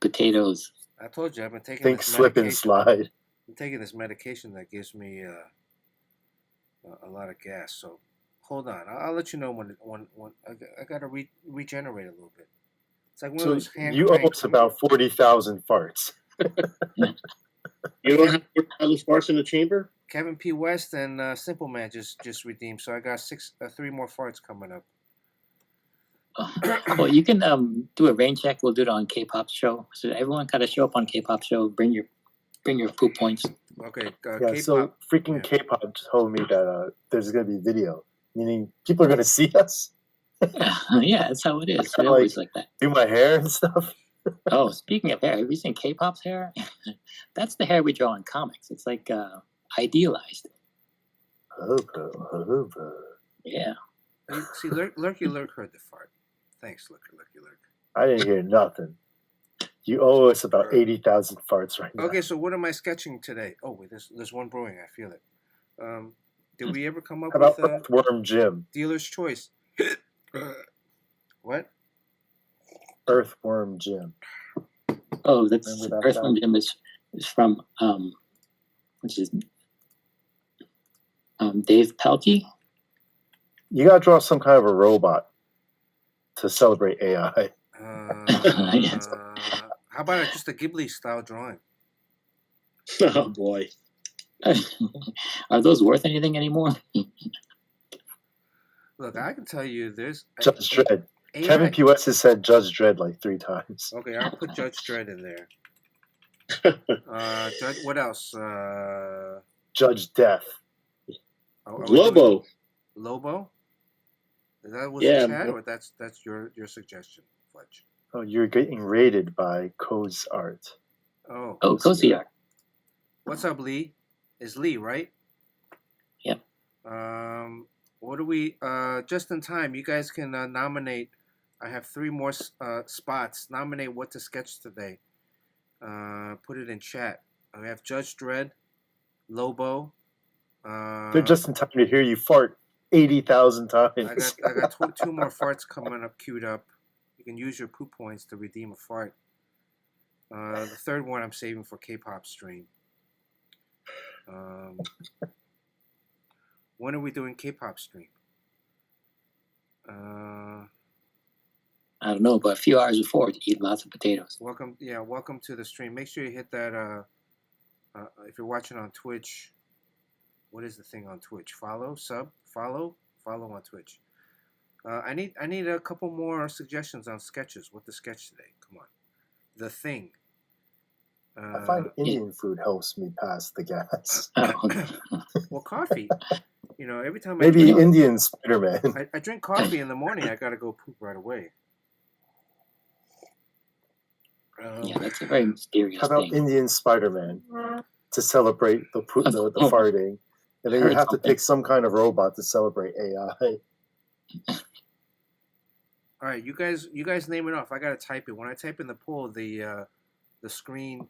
Potatoes. I told you I've been taking Think this slip and medication. slide. I'm taking this medication that gives me a lot of gas. So hold on. I'll let you know when I got to regenerate a little bit. It's like one So of those hand you owe cranks. us about 40,000 farts. You don't have 4,000 farts in the chamber? Kevin P. West and Simple Man just redeemed. So I got 3 more farts coming up. Well, you can do a rain check. We'll do it on K-pop show. So everyone got to show up on K-pop show. Bring your poop points. Okay. Yeah, K-pop. so freaking K-pop told me that there's going to be video, meaning people are going to see us. Yeah, that's how it is. It's Kinda always like that. Do my hair and stuff. Oh, speaking of hair, have you seen K-pop's hair? That's the hair we draw in comics. It's like idealized. Yeah. See, Lurky Lurk heard the fart. Thanks, Lurky Lurk. I didn't hear nothing. You owe us about 80,000 farts right now. Okay, so what am I sketching today? Oh, wait, there's one brewing. I feel it. Did we ever come up How about with Earthworm Jim? dealer's choice? What? Earthworm Jim. Oh, that's Remember that Earthworm Jim is from which is Dave Pelkey. You got to draw some kind of a robot to celebrate AI. Yes. How about just a Ghibli style drawing? Oh, boy. Are those worth anything anymore? Look, I can tell you there's Judge Dredd. AI. Kevin P. West has said Judge Dredd like 3 times. Okay, I'll put Judge Dredd in there. Judge, what else? Judge Death. Are we doing Lobo. Lobo? Is that was Yeah, the chat, but- or that's your suggestion, Fletch? Oh, you're getting rated by Code's Art. Oh, Oh, cozy art. what's up, Lee? Is Lee right? Yep. What do we? Just in time, you guys can nominate. I have 3 more spots. Nominate what to sketch today. Put it in chat. I have Judge Dredd, Lobo. They're just in time to hear you fart 80,000 times. I got 2 more farts coming up, queued up. You can use your poop points to redeem a fart. The third one I'm saving for K-pop stream. When are we doing K-pop stream? I don't know, but a few hours before to eat lots of potatoes. Welcome to the stream. Make sure you hit that. If you're watching on Twitch, what is the thing on Twitch? Follow on Twitch. I need a couple more suggestions on sketches. What to sketch today? Come on, The Thing. I find Indian food helps me pass the gas. Well, coffee. Every time Maybe I drink, Indian Spider-Man. I drink coffee in the morning, I gotta go poop right away. Yeah, that's a very mysterious How about thing. Indian Spider-Man to celebrate the farting? And then you have to pick some kind of robot to celebrate AI. All right, you guys name it off. I gotta type it. When I type in the poll, the screen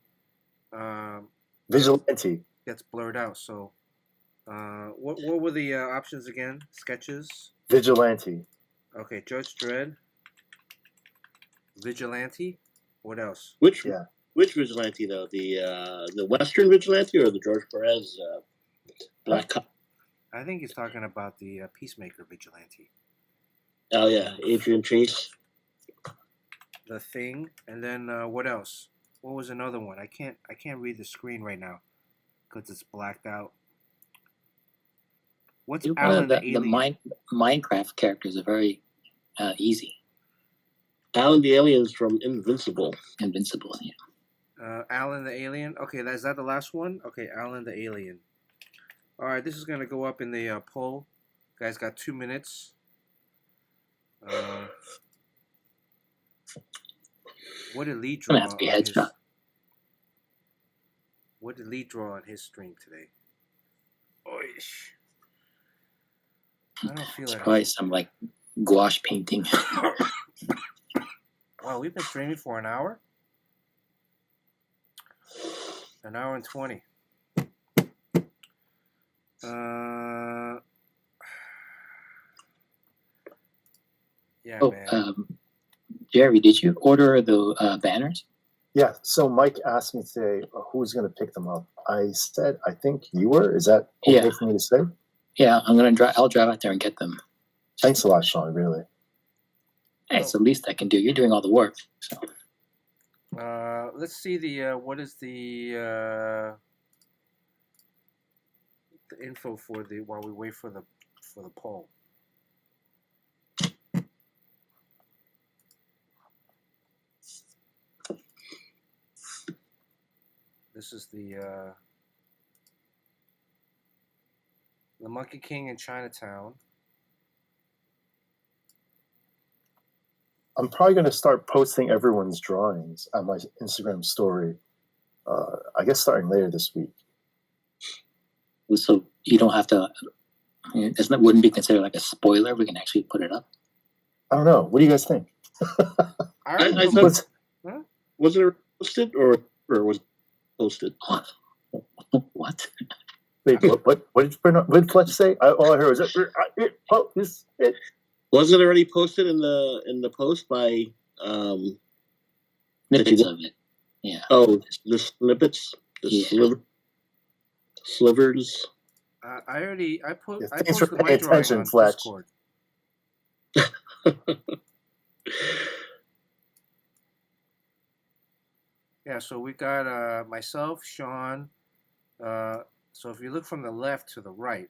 Vigilante. gets blurred out. So, what were the options again? Sketches. Vigilante. Okay, Judge Dredd. Vigilante. What else? Which vigilante, though? The Western vigilante or the George Perez Black Cop? I think he's talking about the Peacemaker Vigilante. Oh, yeah. Adrian Chase. The Thing, and then what else? What was another one? I can't read the screen right now because it's blacked out. What's One Alan of the the Alien? Minecraft characters are very easy. Alan the Alien's from Invincible. Invincible. Yeah. Alan the Alien. Okay, is that the last one? Okay, Alan the Alien. All right, this is gonna go up in the poll. Guys, got 2 minutes. What did Lee draw? Gonna have to be on his, headshot. what did Lee draw on his stream today? Oish. I don't feel It's like. probably some like gouache painting. Wow, we've been streaming for an hour. An hour and 20. Yeah, Oh, man. Jerry, did you order the banners? Yeah. So Mike asked me today who's going to pick them up. I said, I think you were. Is that okay Yeah. for me to say? Yeah, I'll drive out there and get them. Thanks a lot, Sean. Really. Hey, it's the least I can do. You're doing all the work. So. Let's see the what is the info for the while we wait for the poll. This is the Monkey King in Chinatown. I'm probably going to start posting everyone's drawings on my Instagram story. I guess starting later this week. So you don't have to. It wouldn't be considered like a spoiler. We can actually put it up. I don't know. What do you guys think? I thought, Huh? was it posted or was it posted? What? Wait, what did Fletch say? All I heard was it. Was it already posted in the post by Snippets of it. Yeah. Oh, the snippets, the slivers. I put. Yeah, I thanks for posted my paying drawing attention, on Fletch. Discord. Yeah, so we got myself, Sean. So if you look from the left to the right,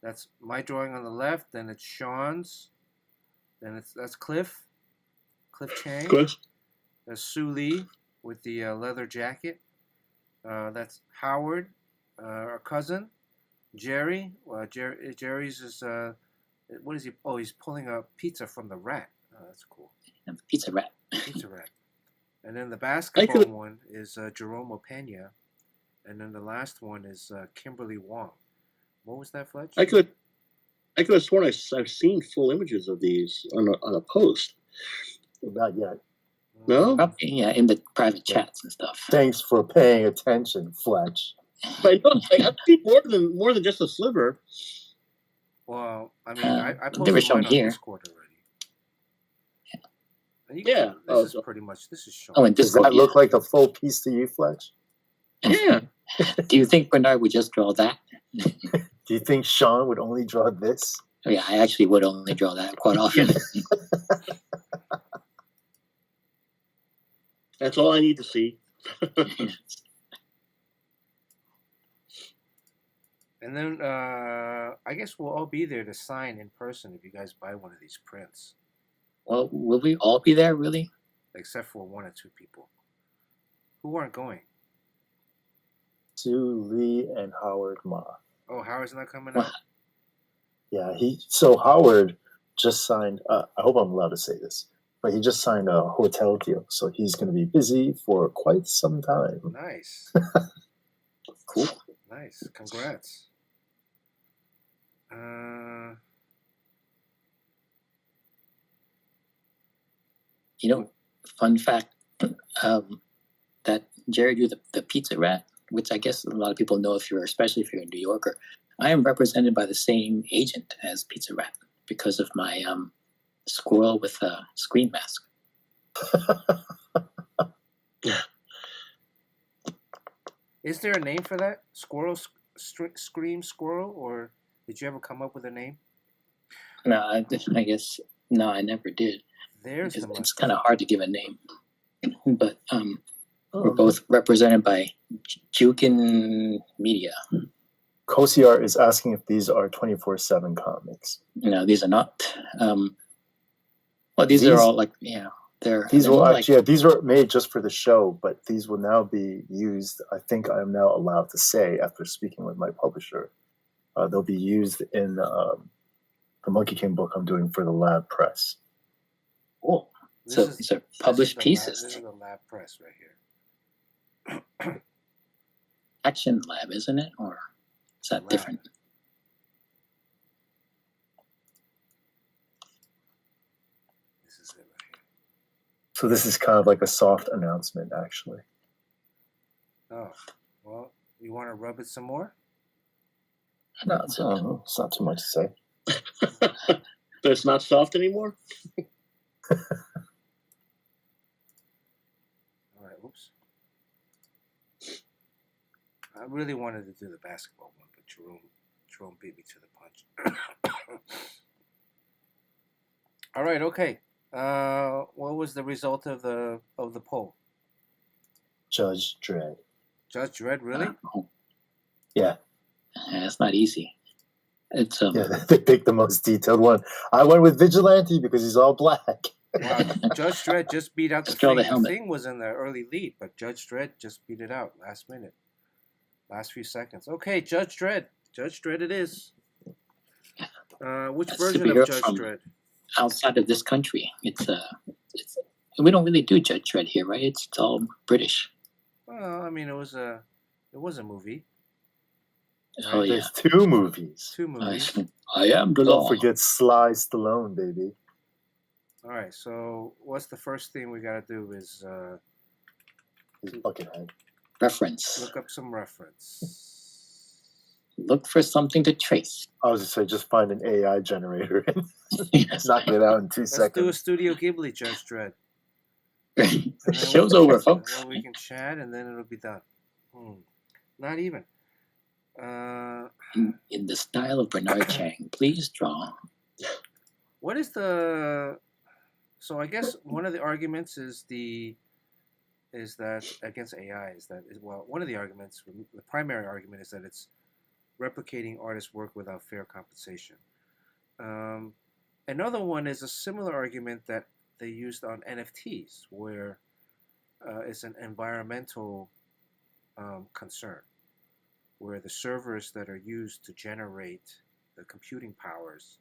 that's my drawing on the left. Then it's Sean's. Then that's Cliff Chang. Cliff. There's Sue Lee with the leather jacket. That's Howard, our cousin. Jerry. Jerry's is what is he? Oh, he's pulling a pizza from the rat. Oh, that's cool. Pizza rat. Pizza rat. And then the basketball one is Jerome Opena. And then the last one is Kimberly Wong. What was that, Fletch? I could have sworn I've seen full images of these on a post. Not yet. No? Probably, yeah, in the private chats and stuff. Thanks for paying attention, Fletch. But no, I've seen more than just a sliver. Well, I mean, I they posted were shown mine on here. Discord already. Yeah. This is pretty much, this is shown. Oh, and Does Discord. that look like a full piece to you, Fletch? Yeah. Do you think Bernard would just draw that? Do you think Sean would only draw this? Oh, yeah, I actually would only draw that quite often. That's all I need to see. And then I guess we'll all be there to sign in person if you guys buy one of these prints, Well, will we all be there, really? except for 1 or 2 people who aren't going. Sue Lee and Howard Ma. Oh, Howard's not coming What? out? Yeah, so Howard just signed. I hope I'm allowed to say this, but he just signed a hotel deal, so he's going to be busy for quite some time. Nice. Cool. Nice. Congrats. You know, fun fact that Jerry drew the pizza rat, which I guess a lot of people know especially if you're a New Yorker. I am represented by the same agent as Pizza Rat because of my squirrel with a screen mask. Is there a name for that? Squirrel, scream squirrel? Or did you ever come up with a name? No, I guess, no, I never did. There's the It's kind of hard to give a name. But we're Um, both represented by Jukin Media. Kosiar is asking if these are 24/7 comics. No, these are not. Well, these are all like, yeah, they're These they're will more actually, yeah, these were made just for the show, but these will now be used. I think I am now allowed to say, after speaking with my publisher, they'll be used in the Monkey King book I'm doing for the Lab Press. Oh, so these are published pieces. This is the Lab Press right here. Action Lab, isn't it? Or is that different? This is it right here. So this is kind of like a soft announcement, actually. Oh, well, you want to rub it some more? No, it's not too much to say. But it's not soft anymore? All right, oops. I really wanted to do the basketball one, but Jerome beat me to the punch. All right, okay. What was the result of the poll? Judge Dredd. Judge Dredd, really? Yeah. It's not easy. It's Yeah, they picked the most detailed one. I went with Vigilante because he's all black. Wow, Judge Dredd just beat out the Thing. The Thing was in the early lead, but Judge Dredd just beat it out last minute. Last few seconds. Okay, Judge Dredd. Judge Dredd it is. Which version of Judge Dredd? Outside of this country. It's we don't really do Judge Dredd here, right? It's all British. Well, I mean, it was a movie. Oh, yeah. There's two movies. Two movies. I am the law. Don't forget Sly Stallone, baby. All right, so what's the first thing we got to do is... Buckethead. Reference. Look up some reference. Look for something to trace. I was just say, just find an AI generator and knock it out in 2 seconds. Let's do a Studio Ghibli Judge Dredd. Show's over, folks. Then we can chat, and then it'll be done. Not even. In the style of Bernard Chang, please draw. What is the... So I guess one of the arguments is that against AI one of the arguments, the primary argument is that it's replicating artists' work without fair compensation. Another one is a similar argument that they used on NFTs, where it's an environmental concern, where the servers that are used to generate the computing powers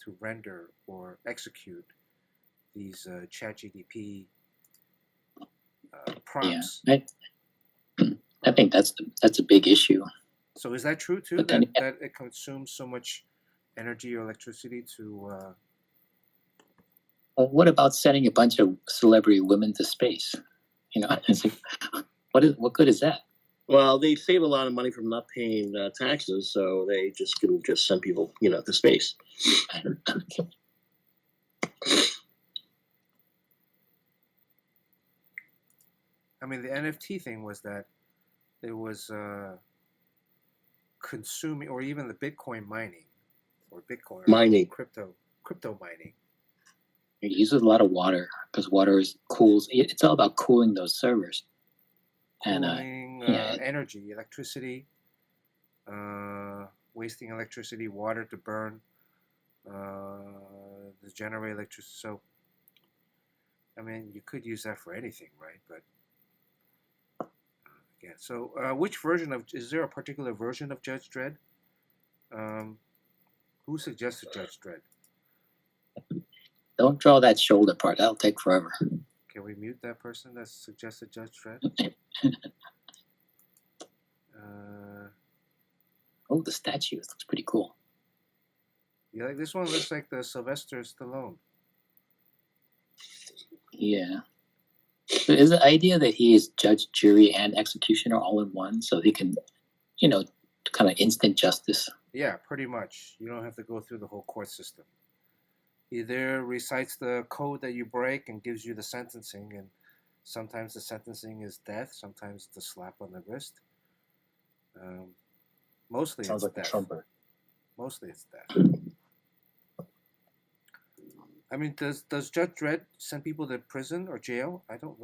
to render or execute these ChatGPT prompts. Yeah, I think that's a big issue. So is that true too? That it consumes so much energy or electricity to? Well, what about sending a bunch of celebrity women to space? You know, it's like, what good is that? Well, they save a lot of money from not paying taxes, so they can send people, to space. I mean, the NFT thing was that it was consuming, or even the Bitcoin mining, or Bitcoin mining, crypto mining. It uses a lot of water because water cools. It's all about cooling those servers. Cooling, energy, electricity, wasting electricity, water to burn, to generate electricity. So, I mean, you could use that for anything, right? But yeah. So, which version is there a particular version of Judge Dredd? Who suggested Judge Dredd? Don't draw that shoulder part. That'll take forever. Can we mute that person that suggested Judge Dredd? Oh, the statue looks pretty cool. Yeah, like this one looks like the Sylvester Stallone. Yeah. So is the idea that he is judge, jury, and executioner all in one, so he can, kind of instant justice? Yeah, pretty much. You don't have to go through the whole court system. He there recites the code that you break and gives you the sentencing, and sometimes the sentencing is death, sometimes it's a slap on the wrist. Mostly sounds it's like death. A trumper. Mostly it's death. I mean, does Judge Dredd send people to prison or jail? I don't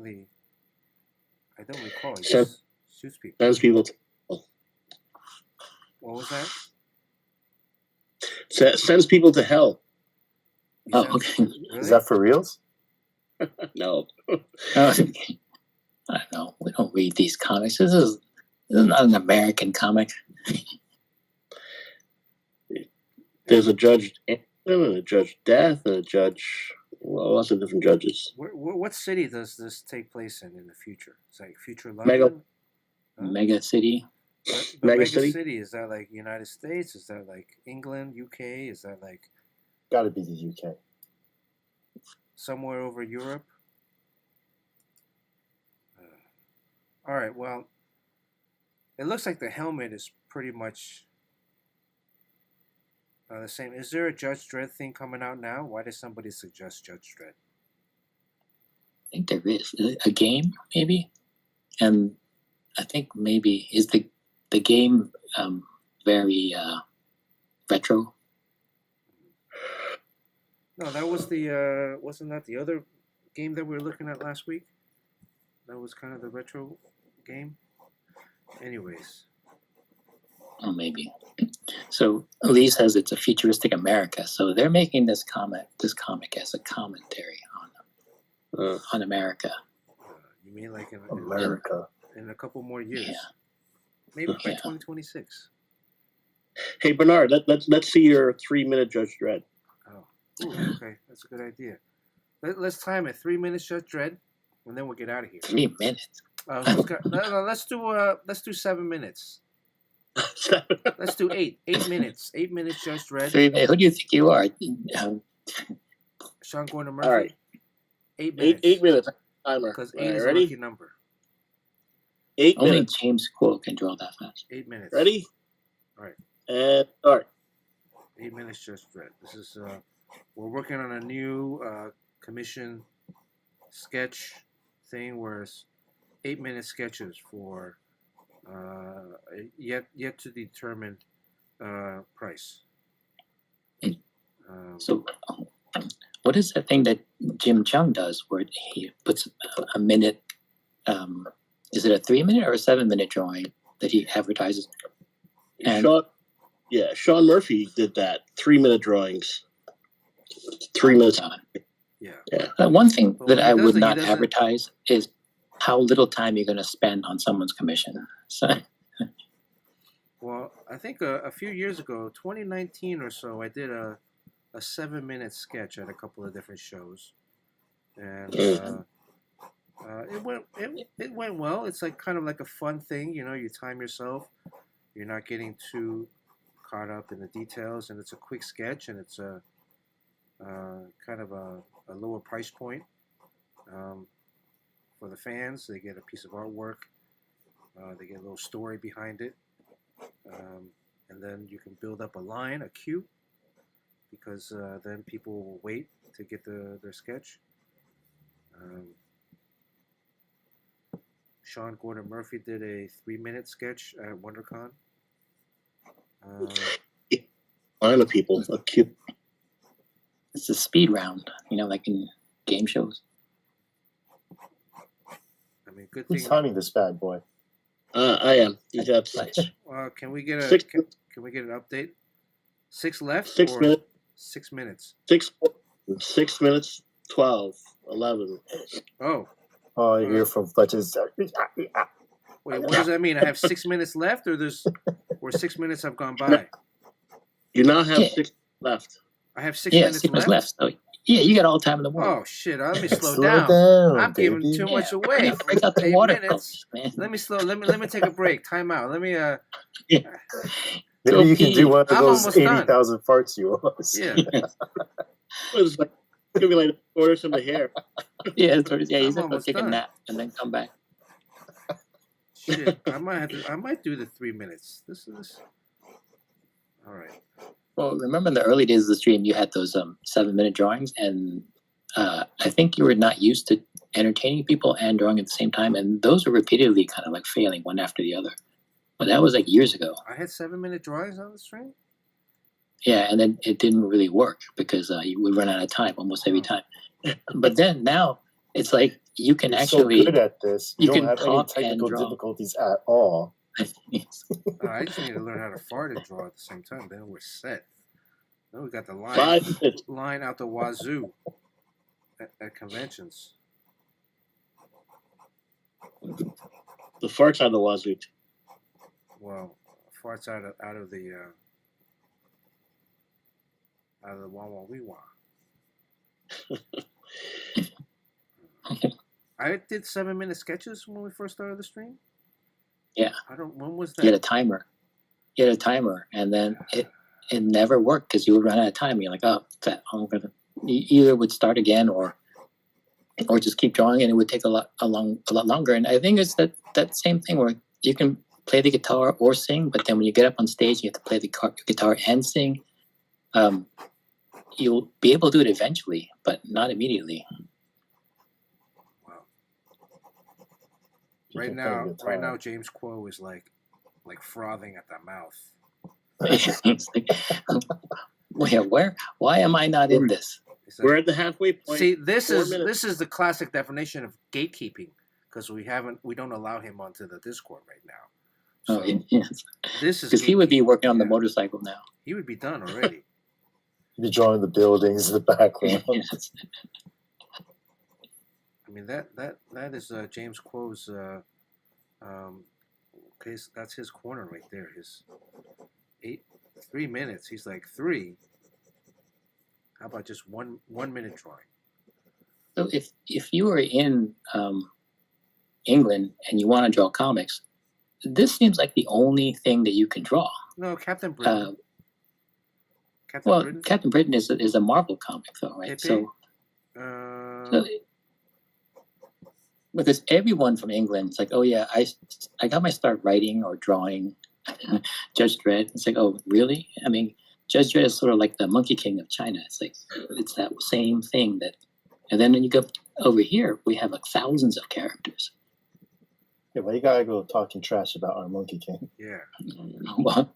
recall. He just shoots people. Sends people. What was that? Sends people to hell. You Oh, said- okay. Really? Is that for reals? No. Okay. I don't know. We don't read these comics. This is not an American comic. There's a Judge Anderson and a Judge Death and a Judge. Well, lots of different judges. What city does this take place in the future? It's like future Mega- London? Huh? Mega City. But Mega Mega City? City, is that like United States? Is that like England, UK? Is that like Got to be the UK. somewhere over Europe? All right, well, it looks like the helmet is pretty much the same. Is there a Judge Dredd thing coming out now? Why did somebody suggest Judge Dredd? I think there is a game, maybe, and I think maybe is the game very retro. No, that was the wasn't that the other game that we were looking at last week? That was kind of the retro game. Anyways, Oh, maybe. So Lee says it's a futuristic America. So they're making this comic as a commentary on America. you mean like in America. a couple more years? Yeah. Maybe by Yeah. 2026. Hey Bernard, let's see your 3-minute Judge Dredd. Oh, ooh, okay, that's a good idea. Let's time it. 3 minutes, Judge Dredd, and then we'll get out of here. 3 minutes. No, let's do 7 minutes. Let's do 8 minutes. 8 minutes, Judge Dredd. 3 minutes. Who do you think you are? Sean Gordon Murphy. All right. 8 minutes. 8 minutes timer. Because All 8 right, is a ready? lucky number. 8 Only minutes. James Quill can draw that fast. 8 minutes. Ready? All right. And start. 8 minutes, Judge Dredd. This is we're working on a new commission sketch thing where it's 8-minute sketches for yet to determine price. So, what is that thing that Jim Chung does where he puts a minute? Is it a 3 minute or a 7 minute drawing that he advertises? And Sean Murphy did that. 3-minute drawings. 3 minutes. Yeah. One thing But that what he I would doesn't- he not doesn't- advertise is how little time you're going to spend on someone's commission. So, Well, I think a few years ago, 2019 or so, I did a 7-minute sketch at a couple of different shows, and it went well. It's like kind of like a fun thing, you know. You time yourself. You're not getting too caught up in the details, and it's a quick sketch, and it's a kind of a lower price point for the fans. They get a piece of artwork. They get a little story behind it. And then you can build up a line, a queue, because then people will wait to get their sketch. Sean Gordon Murphy did a 3-minute sketch at WonderCon. Line of people. A cute. it's a speed round, like in game shows. I mean, good Who's thing. timing this bad boy? I am. You got Can we get Six- can we get an update? 6 left 6 or minutes. 6 minutes? 6 minutes. 12. 11. Oh, Oh, I hear from Fletcher's. wait. What does that mean? I have 6 minutes left, or 6 minutes have gone by? You now have Yeah. 6 left. I have 6 Yeah, minutes 6 minutes left. left. So, yeah, you got all the time in the world. Oh shit! Let me slow, Slow down. down, I'm giving baby. too much Yeah, away. break out the 8 water minutes. man. Let me take a break. Time out. Let me Maybe you can do one of I'm those almost done. 80,000 farts you owe us. yeah. It's like, it's gonna be like quarters of the hair. Yeah, he's gonna go almost take a done. nap and then come back. Shit. I might do the 3 minutes. This is all right. Well, remember in the early days of the stream, you had those 7-minute drawings, and I think you were not used to entertaining people and drawing at the same time, and those were repeatedly kind of like failing one after the other. But that was like years ago. I had 7-minute drawings on the stream. Yeah, and then it didn't really work because you would run out of time almost every time. But then now it's like you can You're actually so good at this. You you don't can have any talk and technical draw. difficulties at all. I just need to learn how to fart and draw at the same time. Then we're set. Then we got the 5 minutes. line out the wazoo at conventions. The farts on the wazoo. Well, farts out of the wah wah wee wah. I did 7-minute sketches when we first started the stream. Yeah. When was that? You had a timer. And then it never worked because you would run out of time. You're like, oh, I'm gonna. You either would start again or just keep drawing, and it would take a lot longer. And I think it's that same thing where you can play the guitar or sing, but then when you get up on stage, you have to play the guitar and sing. You'll be able to do it eventually, but not immediately. Wow. Right now, James Quo is like frothing at the mouth. It's like, why am I not in this? We're at the halfway point. See, this is the classic definition of gatekeeping, because we don't allow him onto the Discord right now. So yes. This is because he would be working on the motorcycle now. He would be done already. He'd be drawing the buildings in the background. Yes. I mean that is James Quo's case. That's his corner right there. His 3 minutes. He's like 3. How about just 1 minute drawing? So if you were in England and you want to draw comics, this seems like the only thing that you can draw. No, Captain Britain. Britain? Captain Britain is a Marvel comic, though, right? So because everyone from England is like, oh yeah, I got my start writing or drawing Judge Dredd. It's like, oh really? I mean, Judge Dredd is sort of like the Monkey King of China. It's like it's that same thing and then when you go over here, we have like thousands of characters. Yeah, well, you gotta go talking trash about our Monkey King. Yeah. Well,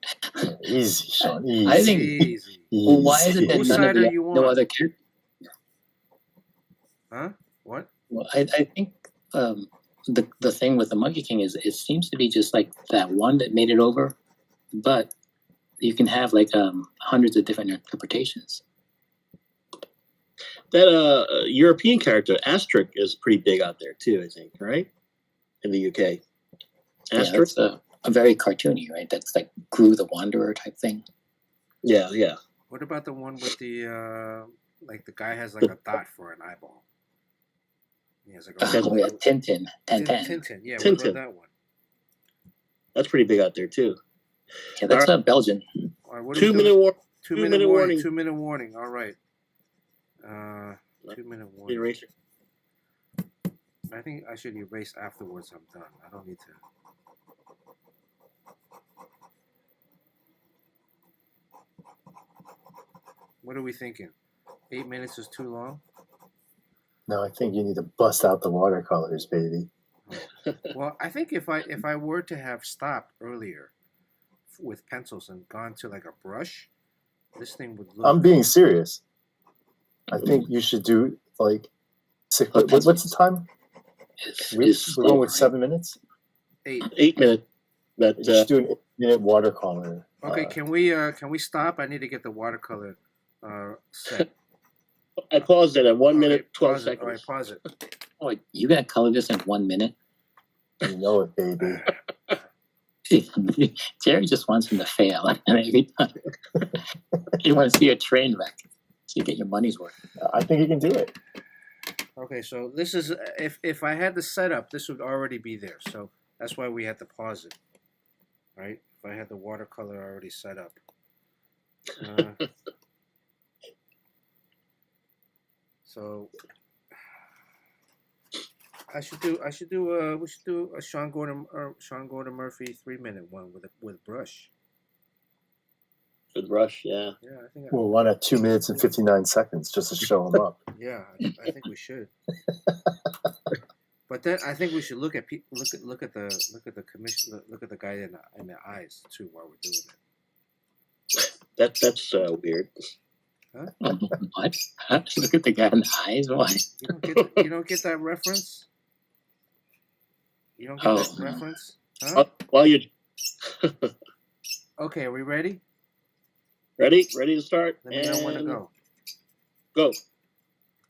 Easy, Sean. Easy. I think. Easy. Well, why is it that Whose none side of are you no on? other characters? Huh? What? Well, I think the thing with the Monkey King is it seems to be just like that one that made it over, but you can have like hundreds of different interpretations. That European character Asterix is pretty big out there too, I think, right? In the UK. Yeah, that's a very cartoony, right? That's like Gru the Wanderer type thing. Yeah. What about the one with the like the guy has like a dot for an eyeball? He has like Tintin. Tintin. Yeah, Tintin. What about that one? That's pretty big out there too. Yeah, that's Belgian. All right, what 2 minute warning. 2 minute warning. 2 minute warning. All right. 2 minute warning. Eraser. I think I should erase afterwards. I'm done. I don't need to. What are we thinking? 8 minutes is too long? No, I think you need to bust out the watercolors, baby. Well, I think if I were to have stopped earlier with pencils and gone to like a brush, this thing would look. I'm being serious. I think you should do like what's the time? We're going with 7 minutes. 8 minutes. You should do an 8-minute watercolor. Okay, can we stop? I need to get the watercolor set. I paused it at 1 minute 12 seconds. All right, pause it. Oh, you gotta color this in 1 minute? You know it, baby. Jerry just wants him to fail every time. You want to see a train wreck, so you get your money's worth. I think you can do it. Okay, so this is if I had the setup, this would already be there. So that's why we had to pause it, right? If I had the watercolor already set up. So we should do a Sean Gordon Murphy 3-minute one with brush. With brush, yeah. Yeah, I think. Well, why not 2 minutes and 59 seconds just to show them up? Yeah, I think we should. But then I think we should look at the commission, look at the guy in the eyes too while we're doing it. That's weird. Huh? What? Look at the guy in the eyes. Why? You don't get that reference. You don't get that reference. Huh? While you're Okay, are we ready? Ready to start. Let me know when to go. Go.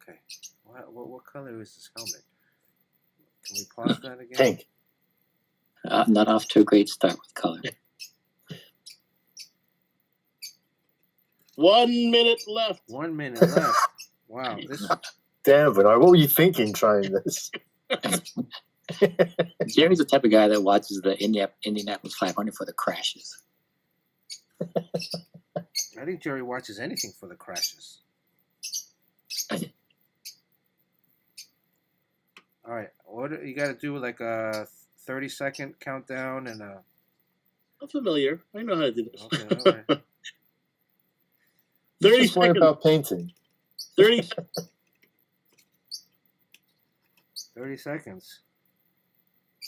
Okay. What color is this helmet? Can we pause that again? Pink. Not off to a great start with color. 1 minute left. 1 minute left. Wow, this. Damn, Bernard, what were you thinking trying this? Jerry's the type of guy that watches the Indianapolis 500 for the crashes. I think Jerry watches anything for the crashes. All right, what you got to do? Like a 30-second countdown and a. I'm familiar. I know how to do this. Okay, all right. 30 Just worry seconds. about painting. 30. 30 seconds.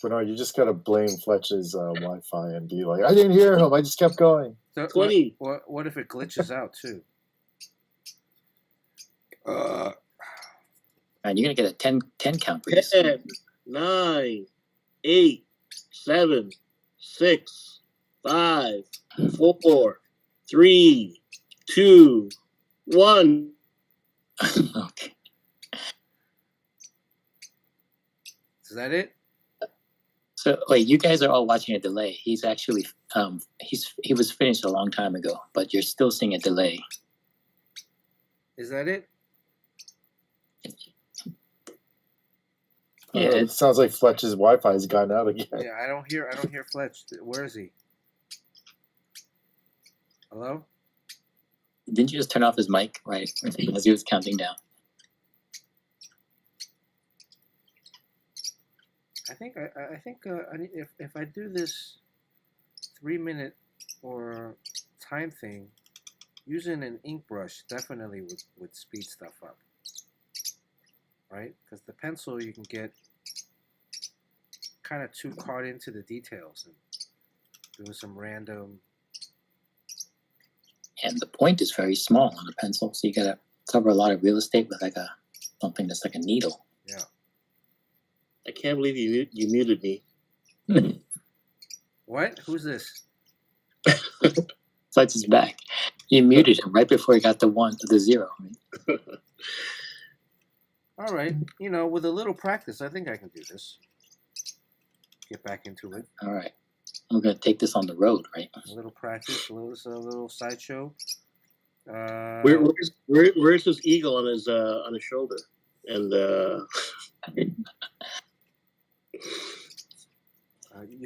Bernard, you just gotta blame Fletch's Wi-Fi and be like, I didn't hear him. I just kept going. So 20. What if it glitches out too? And you're gonna get a 10 count for this. 10, 9, 8, 7, 6, 5, 4, 3, 2, 1. Okay. Is that it? So wait, you guys are all watching a delay. He's actually he was finished a long time ago, but you're still seeing a delay. Is that it? Yeah, It sounds like Fletch's Wi-Fi has gone out again. Yeah, I don't hear Fletch. Where is he? Hello? didn't you just turn off his mic right as he was counting down? I think if I do this 3-minute or time thing, using an ink brush definitely would speed stuff up, right? Because the pencil you can get kind of too caught into the details and doing some random. And the point is very small on a pencil, so you gotta cover a lot of real estate with like something that's like a needle. Yeah. I can't believe you muted me. What? Who's this? Fletch is back. You muted him right before he got the 0. Right? All right. You know, with a little practice, I think I can do this. Get back into it. All right. I'm gonna take this on the road, right? A little practice, a little sideshow. Where's this eagle on his shoulder? And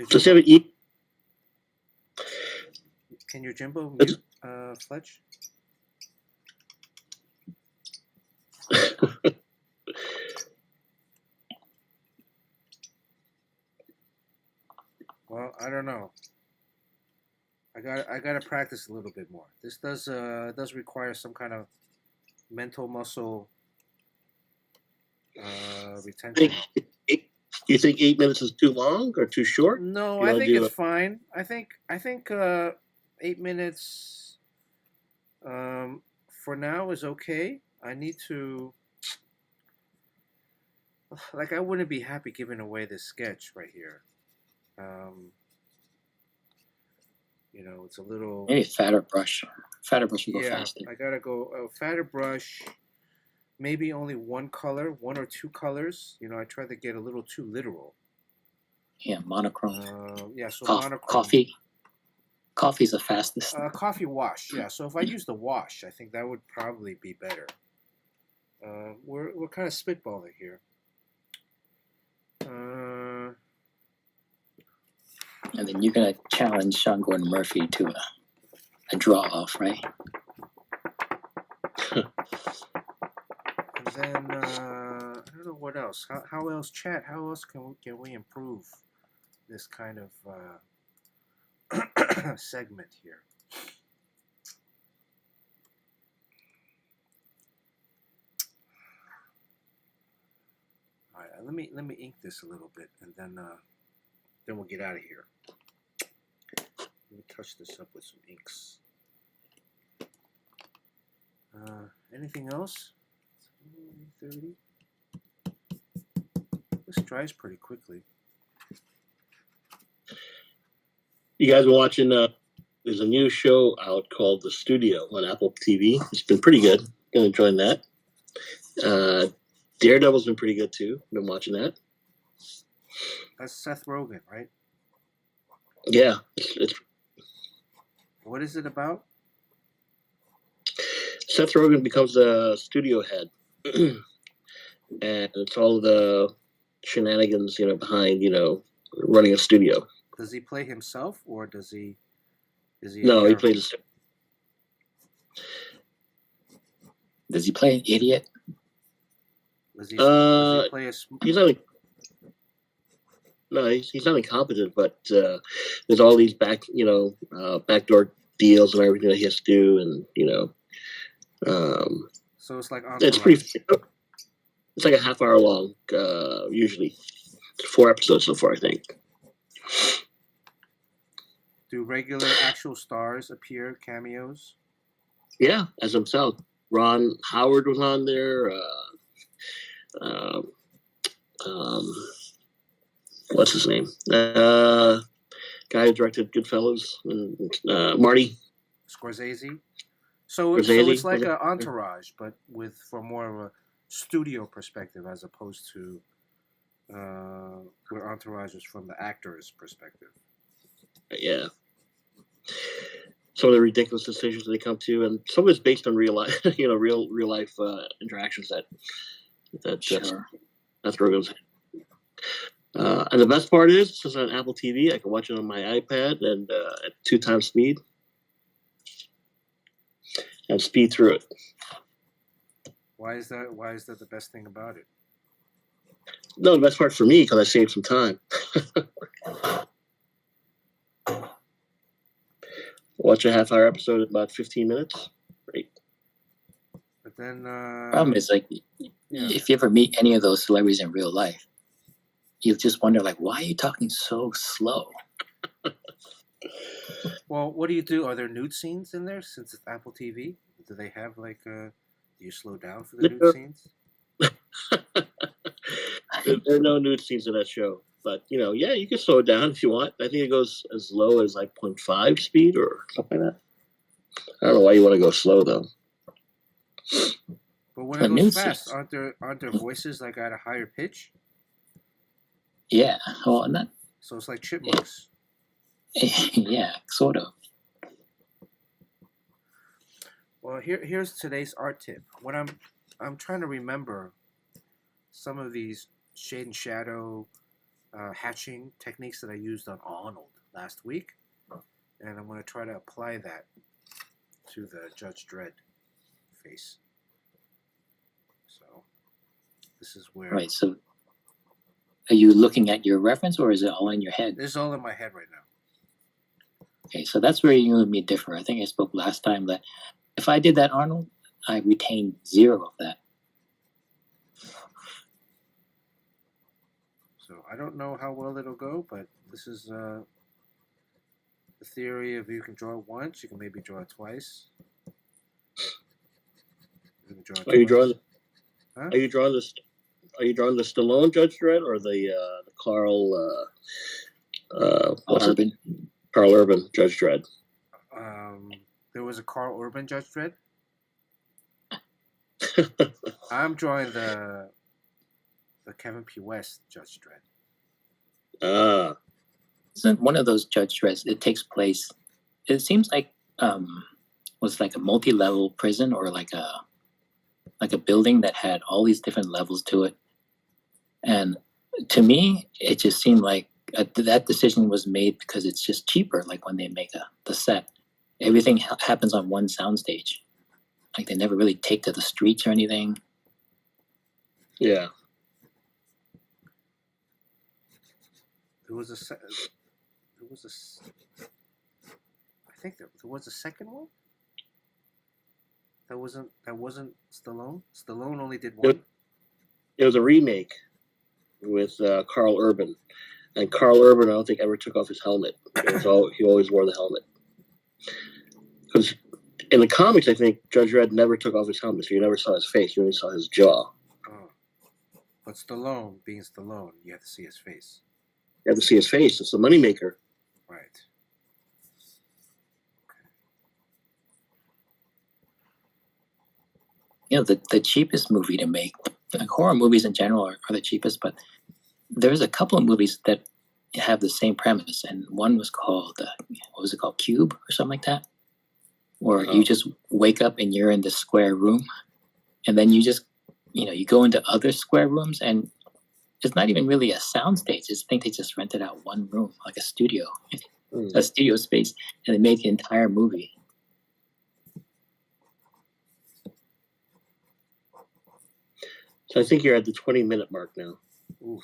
does he have an eagle? Can your Jimbo mute Fletch? Well, I don't know. I got to practice a little bit more. This does require some kind of mental muscle retention. You think 8 minutes is too long or too short? No, I think it's fine. I think 8 minutes for now is okay. I need to I wouldn't be happy giving away this sketch right here. You know, it's a little Maybe fatter brush. Fatter brush will go faster. I gotta go fatter brush. Maybe only one color, 1 or 2 colors. You know, I try to get a little too literal. Yeah, monochrome. Yeah, so monochrome. Coffee. Coffee's the fastest. Coffee wash. Yeah, so if I use the wash, I think that would probably be better. We're kind of spitballing here. And then you're gonna challenge Sean Gordon Murphy to a draw off, right? And then I don't know what else. How else, chat? How else can we improve this kind of segment here? All right, let me ink this a little bit, and then we'll get out of here. Let me touch this up with some inks. Anything else? 30. This dries pretty quickly. You guys been watching? There's a new show out called The Studio on Apple TV. It's been pretty good. Been enjoying that. Daredevil's been pretty good too. Been watching that. That's Seth Rogen, right? Yeah, it's What is it about? Seth Rogen becomes the studio head, and it's all the shenanigans, behind, running a studio. Does he play himself, or does he? Is he? No, he plays. Does he play an idiot? Does he play a? He's not. No, he's not incompetent, but there's all these backdoor deals and everything that he has to do, and So it's like it's pretty. It's like a half hour long, usually 4 episodes so far, I think. Do regular actual stars appear cameos? Yeah, as himself. Ron Howard was on there. What's his name? Guy who directed Goodfellas, and Marty Scorsese. So Scorsese. it's like an Entourage, but from more of a studio perspective, as opposed to where Entourage is from the actor's perspective. Yeah. Some of the ridiculous decisions that they come to, and some of it's based on real life, real life interactions that Sure. Seth Rogen's. And the best part is, since on Apple TV, I can watch it on my iPad and at 2 times speed, and speed through it. Why is that? Why is that the best thing about it? No, the best part for me, because I saved some time. Watch a half-hour episode in about 15 minutes. Great. But then, Problem is, like, if you ever meet any of those celebrities in real life, you just wonder, like, why are you talking so slow? well, what do you do? Are there nude scenes in there since it's Apple TV? Do they have like do you slow down for the nude scenes? There are no nude scenes in that show, but you can slow it down if you want. I think it goes as low as like 0.5 speed or something like that. I don't know why you want to go slow though. But when it goes fast, aren't there voices like at a higher pitch? Yeah, well, not. So it's like chipmunks. Yeah, sort of. Well, here's today's art tip. When I'm trying to remember some of these shade and shadow hatching techniques that I used on Arnold last week, and I'm going to try to apply that to the Judge Dredd face. So this is where. Right. So, are you looking at your reference, or is it all in your head? It's all in my head right now. Okay, so that's where you and me differ. I think I spoke last time that if I did that Arnold, I retained 0 of that. So I don't know how well it'll go, but this is the theory of you can draw it once, you can maybe draw it twice. You can draw it Are you twice. drawing? Huh? Are you drawing this? Are you drawing the Stallone Judge Dredd or the Carl? Urban. Carl Urban Judge Dredd. There was a Carl Urban Judge Dredd. I'm drawing the Kevin P. West Judge Dredd. Isn't one of those Judge Dredds? It takes place. It seems like was like a multi-level prison or like a building that had all these different levels to it. And to me, it just seemed like that decision was made because it's just cheaper. Like when they make the set, everything happens on one soundstage. Like they never really take to the streets or anything. Yeah. I think there was a second one. That wasn't Stallone. Stallone only did one. It was a remake with Carl Urban, and Carl Urban I don't think ever took off his helmet. He always wore the helmet. Because in the comics, I think Judge Dredd never took off his helmet, so you never saw his face. You only saw his jaw. Oh. But Stallone, being Stallone, you have to see his face. You have to see his face. It's the moneymaker. Right. the cheapest movie to make. Like horror movies in general are the cheapest, but there's a couple of movies that have the same premise, and one was called what was it called, Cube or something like that, where you just wake up and you're in the square room, and then you just you go into other square rooms, and it's not even really a soundstage. I think they just rented out one room, like a studio, a studio space, and they made the entire movie. So I think you're at the 20-minute mark now. Oof.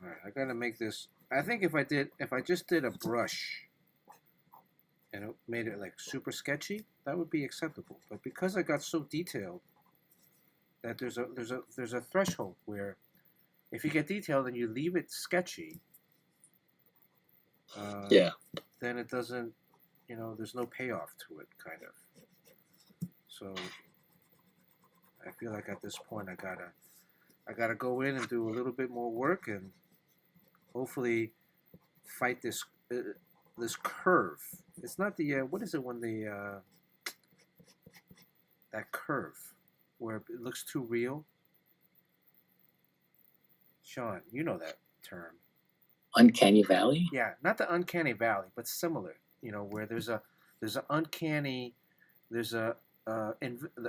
All right, I gotta make this. I think if I just did a brush and it made it like super sketchy, that would be acceptable. But because I got so detailed, that there's a threshold where if you get detailed and you leave it sketchy, then it doesn't, there's no payoff to it, kind of. So I feel like at this point I gotta go in and do a little bit more work and hopefully fight this curve. It's not the what is it when the that curve where it looks too real. Sean, you know that term. Uncanny Valley? Yeah, not the uncanny valley, but similar. Where there's an uncanny, there's a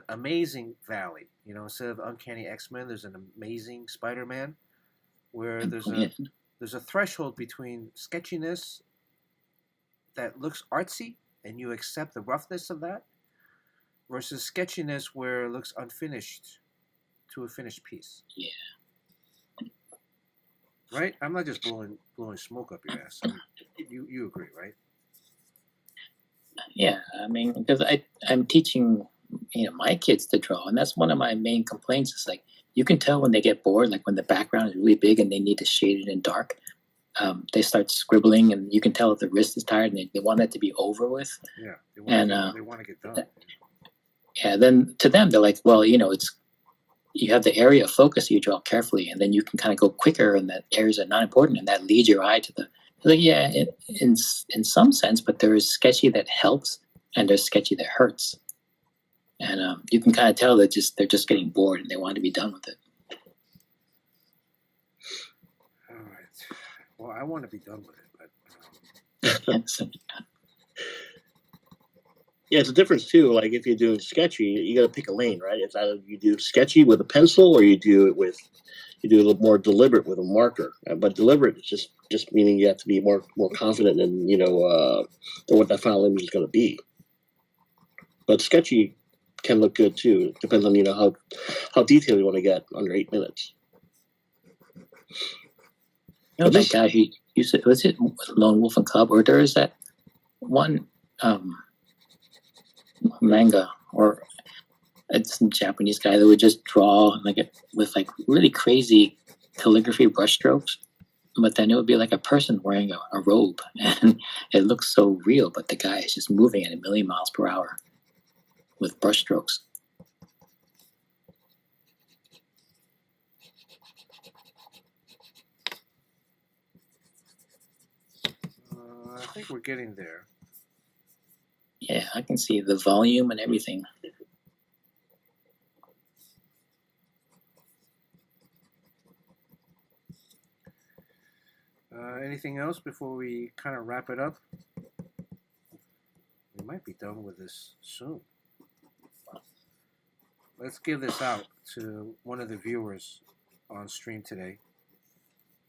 amazing valley. Instead of uncanny X-Men, there's an amazing Spider-Man, where there's a threshold between sketchiness that looks artsy and you accept the roughness of that, versus sketchiness where it looks unfinished to a finished piece. Yeah. Right? I'm not just blowing smoke up your ass. You agree, right? Yeah, I mean, because I'm teaching my kids to draw, and that's one of my main complaints. Is like you can tell when they get bored, like when the background is really big and they need to shade it in dark. They start scribbling, and you can tell if the wrist is tired, and they want that to be over with. Yeah, they want to get done. Yeah, then to them, they're like, well, it's you have the area of focus you draw carefully, and then you can kind of go quicker, and that areas are not important, and that leads your eye to the. Like, yeah, in some sense, but there is sketchy that helps, and there's sketchy that hurts, and you can kind of tell that they're just getting bored and they want to be done with it. All right. Well, I want to be done with it, but. Yeah, it's a difference too. Like if you're doing sketchy, you got to pick a lane, right? It's either you do sketchy with a pencil, or you do a little more deliberate with a marker. But deliberate is just meaning you have to be more confident in what that final image is going to be. But sketchy can look good too. It depends on how detailed you want to get under 8 minutes. That guy who you said, was it Lone Wolf and Cub, or there is that one manga, or it's some Japanese guy that would just draw with really crazy calligraphy brushstrokes, but then it would be like a person wearing a robe, and it looks so real, but the guy is just moving at 1,000,000 miles per hour with brushstrokes. I think we're getting there. Yeah, I can see the volume and everything. Anything else before we kind of wrap it up? We might be done with this soon. Let's give this out to one of the viewers on stream today.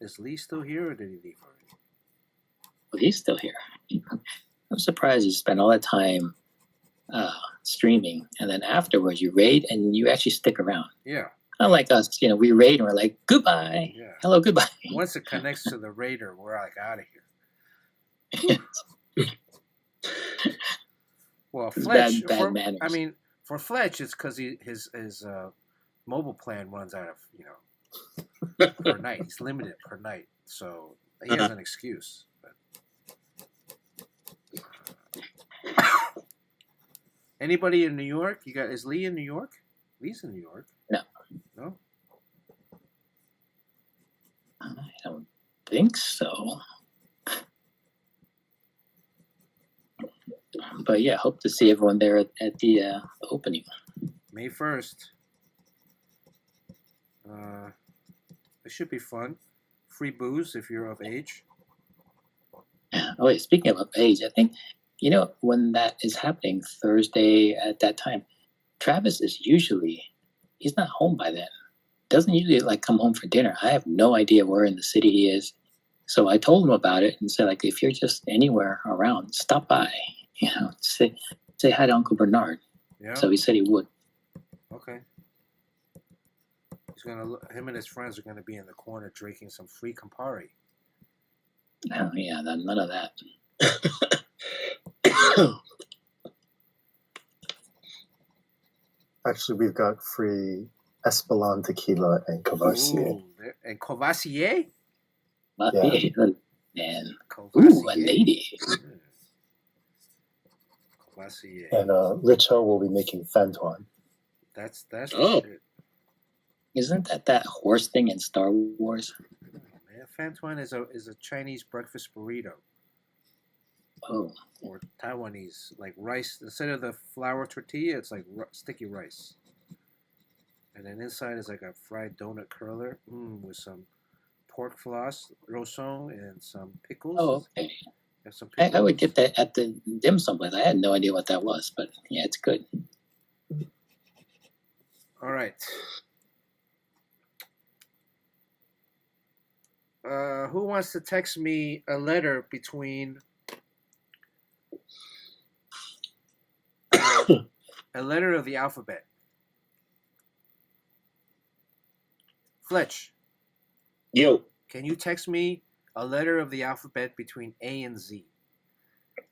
Is Lee still here, or did he leave already? Well, he's still here. I'm surprised you spent all that time streaming, and then afterwards you raid and you actually stick around. Yeah. Unlike us, we raid and we're like, goodbye. Yeah. Hello, goodbye. Once it connects to the raider, we're like out of here. Well, Fletch. Bad manners. I mean, for Fletch, it's because his mobile plan runs out of per night. He's limited per night, so he has an excuse. But, anybody in New York? Is Lee in New York? Lee's in New York. No? I don't think so. But yeah, hope to see everyone there at the opening. May 1st. It should be fun. Free booze if you're of age. Oh, yeah, speaking of age, I think, when that is happening Thursday at that time, Travis is he's not home by then. Doesn't usually like come home for dinner. I have no idea where in the city he is. So I told him about it and said, like, if you're just anywhere around, stop by. Say hi to Uncle Bernard. Yeah. So he said he would. Okay. Him and his friends are gonna be in the corner drinking some free Campari. Oh, yeah, none of that. Actually, we've got free Espelon tequila and Courvoisier. Ooh, and Courvoisier? Yeah. Man. Courvoisier. Ooh, a lady. Courvoisier. And Richo will be making Fantuan. That's Oh. shit. Isn't that horse thing in Star Wars? Man, Fantuan is a Chinese breakfast burrito. Oh. Or Taiwanese, like rice. Instead of the flour tortilla, it's like sticky rice. And then inside is like a fried donut curler with some pork floss, rosson, and some pickles. Oh, okay. Some I would get that at the dim sum place. I had no idea what that was, but yeah, it's good. All right. Who wants to text me a letter between a letter of the alphabet? Fletch. Yo. Can you text me a letter of the alphabet between A and Z?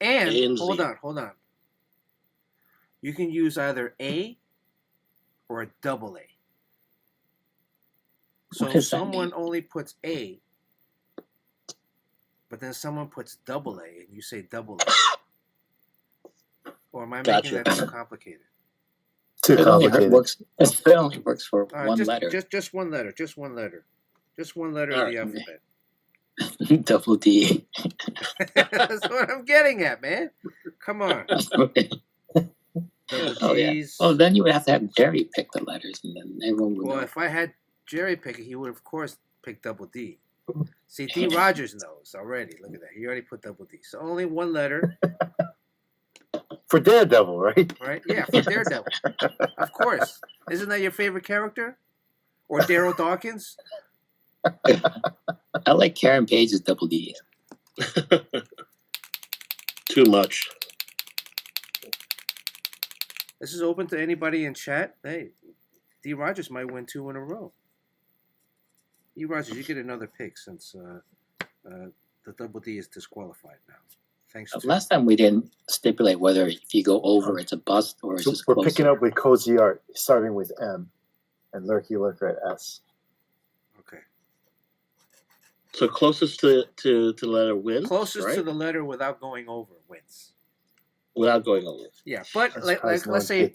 And hold on. You can use either A or a double A. So if someone only puts A, but then someone puts double A and you say double A. Or am I making that too complicated? Too complicated. It only works for one letter. Just one letter. Just one letter. Just one letter of the alphabet. Double D. That's what I'm getting at, man. Come on. Oh, yeah. Well, then you would have to have Jerry pick the letters, and then everyone would know. If I had Jerry pick it, he would, of course, pick double D. See, D. Rogers knows already. Look at that. He already put double D. So only one letter. For Daredevil, right? Right? Yeah, for Daredevil. Of course. Isn't that your favorite character? Or Daryl Dawkins? I like Karen Page's double D. Too much. This is open to anybody in chat. Hey, D. Rogers might win 2 in a row. D. Rogers, you get another pick since the double D is disqualified now. Thanks. Last time we didn't stipulate whether if you go over it's a bust or it's just we're closer. picking up with Cozy Art, starting with M, and Lurky Lurker at S. Okay. So closest to the letter wins. Closest right? to the letter without going over wins. Without going over. Yeah, but let's say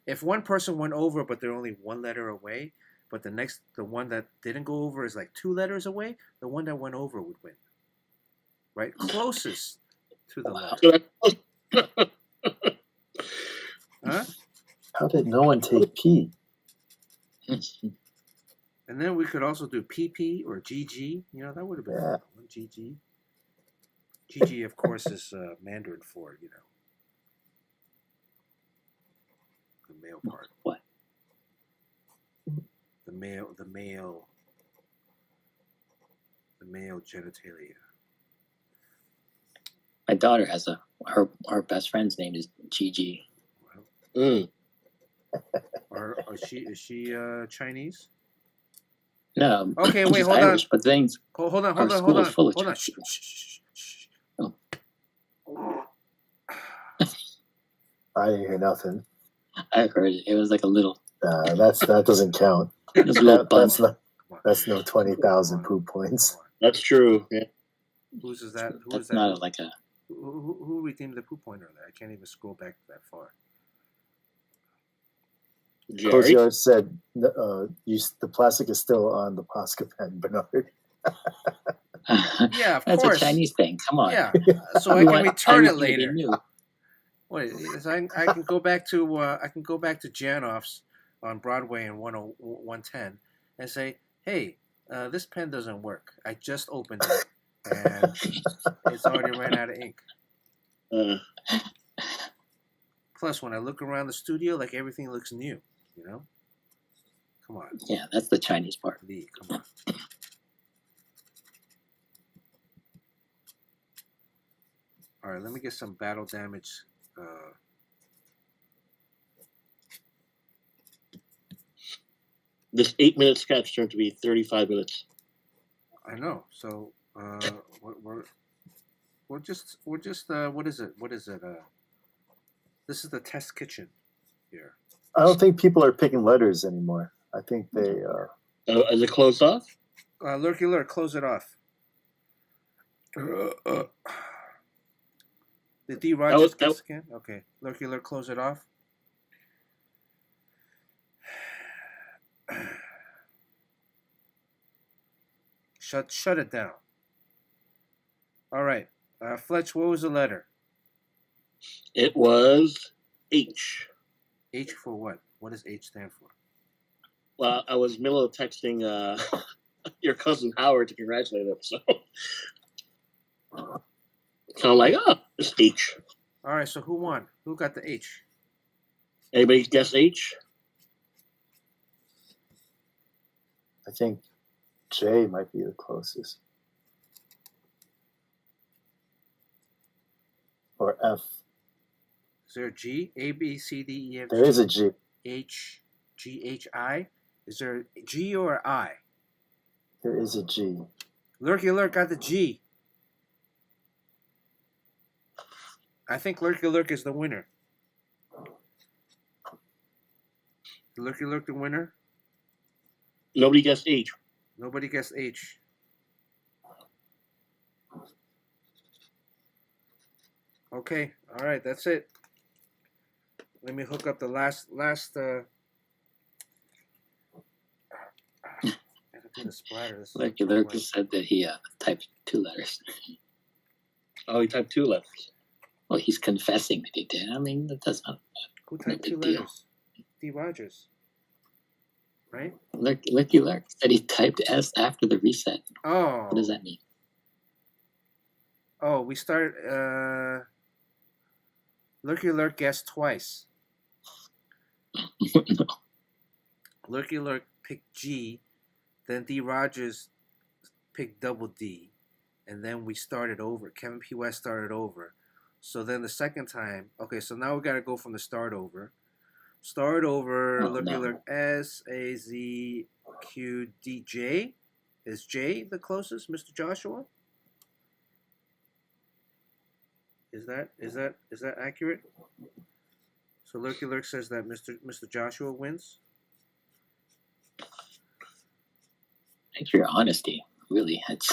if one person went over, but they're only one letter away, but the one that didn't go over is like 2 letters away, the one that went over would win. Right? Closest to the letter. Huh? How did no one take P? And then we could also do PP or GG. You know, that would have been one. GG. GG, of course, is Mandarin for, the male part. What? The male genitalia. My daughter has her best friend's name is Gigi. Wow. Is she Chinese? No. Okay, wait, hold Irish, on. But things. Hold on. Hold on. Shh. Oh. I didn't hear nothing. I heard it. It was like a little. That doesn't count. It was a little That's no 20,000 poop points. That's true. Yeah. Whose is that? Who That's is that? not like a. Who redeemed the poop pointer there? I can't even scroll back that far. Cozy Art said the plastic is still on the Posca pen, Bernard. Yeah, of That's course. a Chinese thing. Come on. Yeah, so I can return it later. Wait, I can go back to Janoff's on Broadway in 110 and say, hey, this pen doesn't work. I just opened it and it's already ran out of ink. Uh, Plus, when I look around the studio, like everything looks new. Come on, Yeah, that's the Chinese part. Lee, come on. All right, let me get some battle damage. this 8-minute sketch turned to be 35 minutes. I know. So we're just what is it? This is the test kitchen here. I don't think people are picking letters anymore. I think they. Is it closed off? Lurky Lurk, close it off. Did D. Rogers guess again? Okay. Lurky Lurk, close it off. Shut it down. All right. Fletch, what was the letter? It was H. H for what? What does H stand for? Well, I was middle of texting your cousin Howard to congratulate him, so I'm like, oh, it's H. All right, so who won? Who got the H? Anybody guess H? I think J might be the closest. Or F. Is there a G? A, B, C, D, E, F, There is a G. H, G, H, I? Is there a G or I? There is a G. Lurky Lurk got the G. I think Lurky Lurk is the winner. Lurky Lurk the winner? Nobody guessed H. Nobody guessed H. Okay, all right, that's it. Let me hook up the last the splatter. Lurky Lurk said that he typed 2 letters. Oh, he typed 2 letters. Well, he's confessing that he did. I mean, that's not Who a typed 2 big deal. letters? D. Rogers. Right? Lurky Lurk said he typed S after the reset. Oh. What does that mean? Oh, we started. Lurky Lurk guessed twice. No. Lurky Lurk picked G, then D. Rogers picked double D, and then we started over. Kevin P. West started over. So then the second time, okay, so now we got to go from the start over. Start over, Lurky Lurk S, A, Z, Q, D, J. Is J the closest, Mr. Joshua? Is that accurate? So Lurky Lurk says that Mr. Joshua wins. Thanks for your honesty. Really, it's.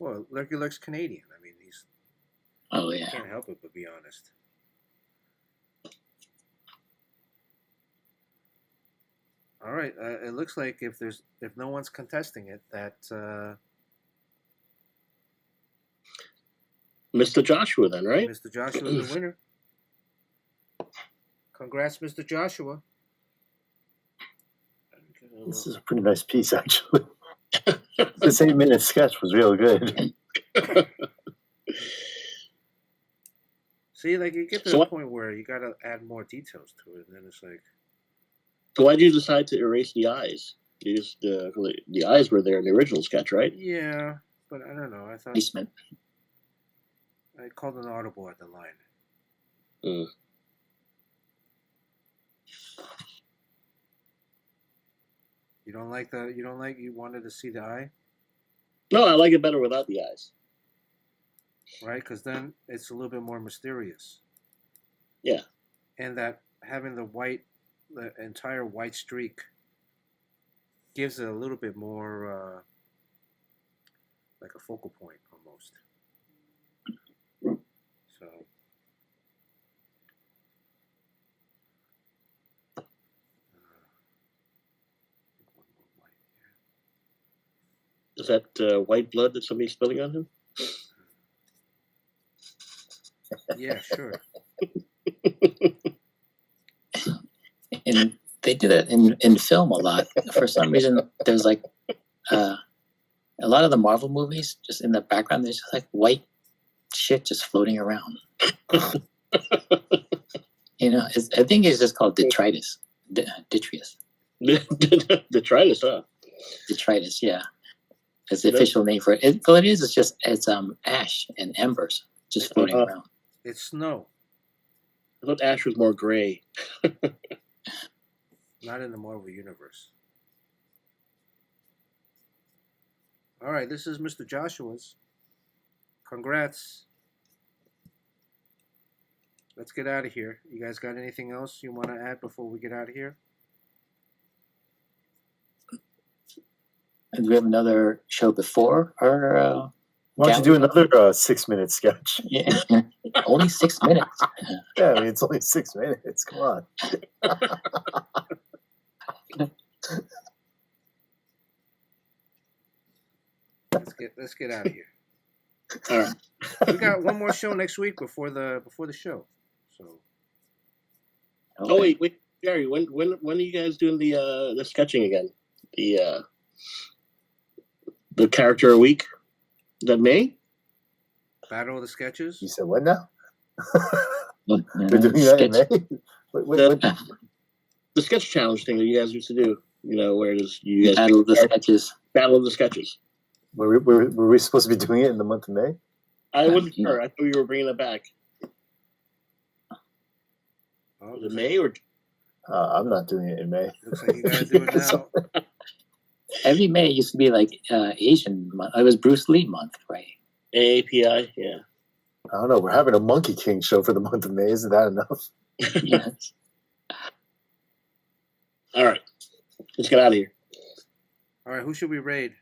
Well, Lurky Lurk's Canadian. I mean, he's. Oh yeah. Can't help it but be honest. All right. It looks like if no one's contesting it, that. Mr. Joshua, then, right? Mr. Joshua is the winner. Congrats, Mr. Joshua. This is a pretty nice piece, actually. This 8-minute sketch was real good. See, like you get to the point where you got to add more details to it, and then it's like. So why did you decide to erase the eyes? You just the eyes were there in the original sketch, right? Yeah, but I don't know. I thought I called an audible at the line. Mm. You wanted to see the eye? No, I like it better without the eyes. Right, because then it's a little bit more mysterious. Yeah. And that having the entire white streak gives it a little bit more like a focal point almost. So. Is that white blood that somebody's spilling on him? Yeah, sure. And they do that in film a lot. For some reason, there's like a lot of the Marvel movies, just in the background, there's just like white shit just floating around. I think it's just called detritus. Detritus. Detritus, huh? Detritus, yeah. That's the official name for it. Well, it's ash and embers just floating around. It's snow. I thought ash was more gray. Not in the Marvel universe. All right, this is Mr. Joshua's. Congrats. Let's get out of here. You guys got anything else you want to add before we get out of here? And we have another show before our. Why don't you do another 6-minute sketch? Yeah, only 6 minutes. Yeah, I mean, it's only 6 minutes. Come on. Let's get out of here. All right. We got one more show next week before the show. So. Okay. Oh wait, Gary. When are you guys doing the sketching again? The character a week. Is that May? Battle of the Sketches. You said what now? We're doing that in May. The sketch challenge thing that you guys used to do. Where you guys Battle of the Sketches. Battle of the Sketches. Were we supposed to be doing it in the month of May? I wasn't sure. I thought you were bringing it back. Was it May or? I'm not doing it in May. Looks like you guys do it now. Every May used to be like Asian month. It was Bruce Lee month, right? AAPI, yeah. I don't know. We're having a Monkey King show for the month of May. Isn't that enough? Yes. All right. Let's get out of here. All right. Who should we raid?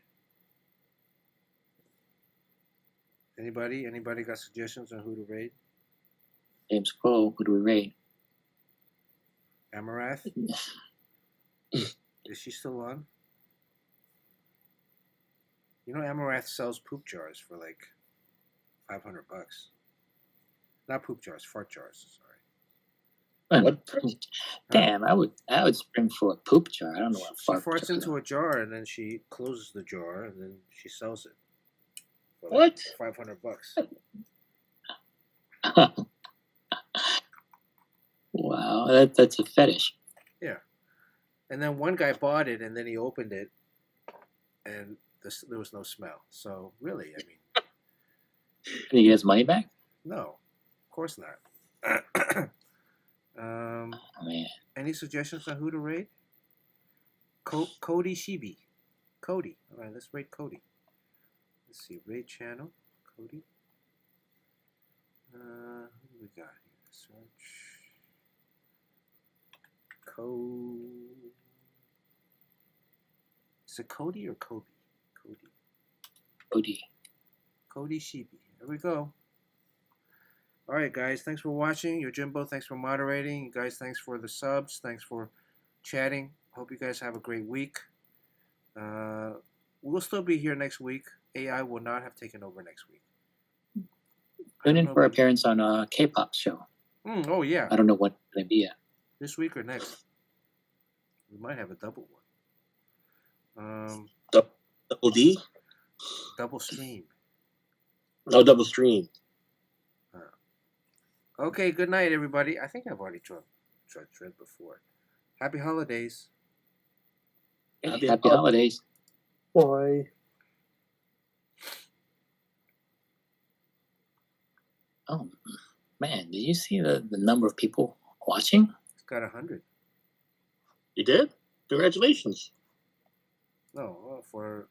Anybody? Anybody got suggestions on who to raid? James Crow, who do we raid? Amarath? Is she still on? Amarath sells poop jars for like $500. Not poop jars, fart jars. Sorry. What? Damn, I would spring for a poop jar. I don't know what she farts into a jar and then she closes the jar and then she sells it. For like $500. Wow, that's a fetish. Yeah, and then one guy bought it and then he opened it, and there was no smell. So really, I mean, can he get his money back? No, of course not. Man. Any suggestions on who to raid? Cody Shibi. Cody. All right, let's raid Cody. Let's see, raid channel. Cody. Who do we got here? Search. Is it Cody or Kobe? Cody Shibi. There we go. All right, guys. Thanks for watching. Yo Jimbo, thanks for moderating. You guys, thanks for the subs. Thanks for chatting. Hope you guys have a great week. We'll still be here next week. AI will not have taken over next week. Tune in for appearance on a K-pop show. Oh, yeah. I don't know what it's going to be yet. This week or next. We might have a double one. Double D? Double stream. Oh, double stream. Okay, good night, everybody. I think I've already tried Dredd before. Happy holidays. Happy holidays. Bye. Oh, man. Did you see the number of people watching? It's got 100. You did? Congratulations. No, for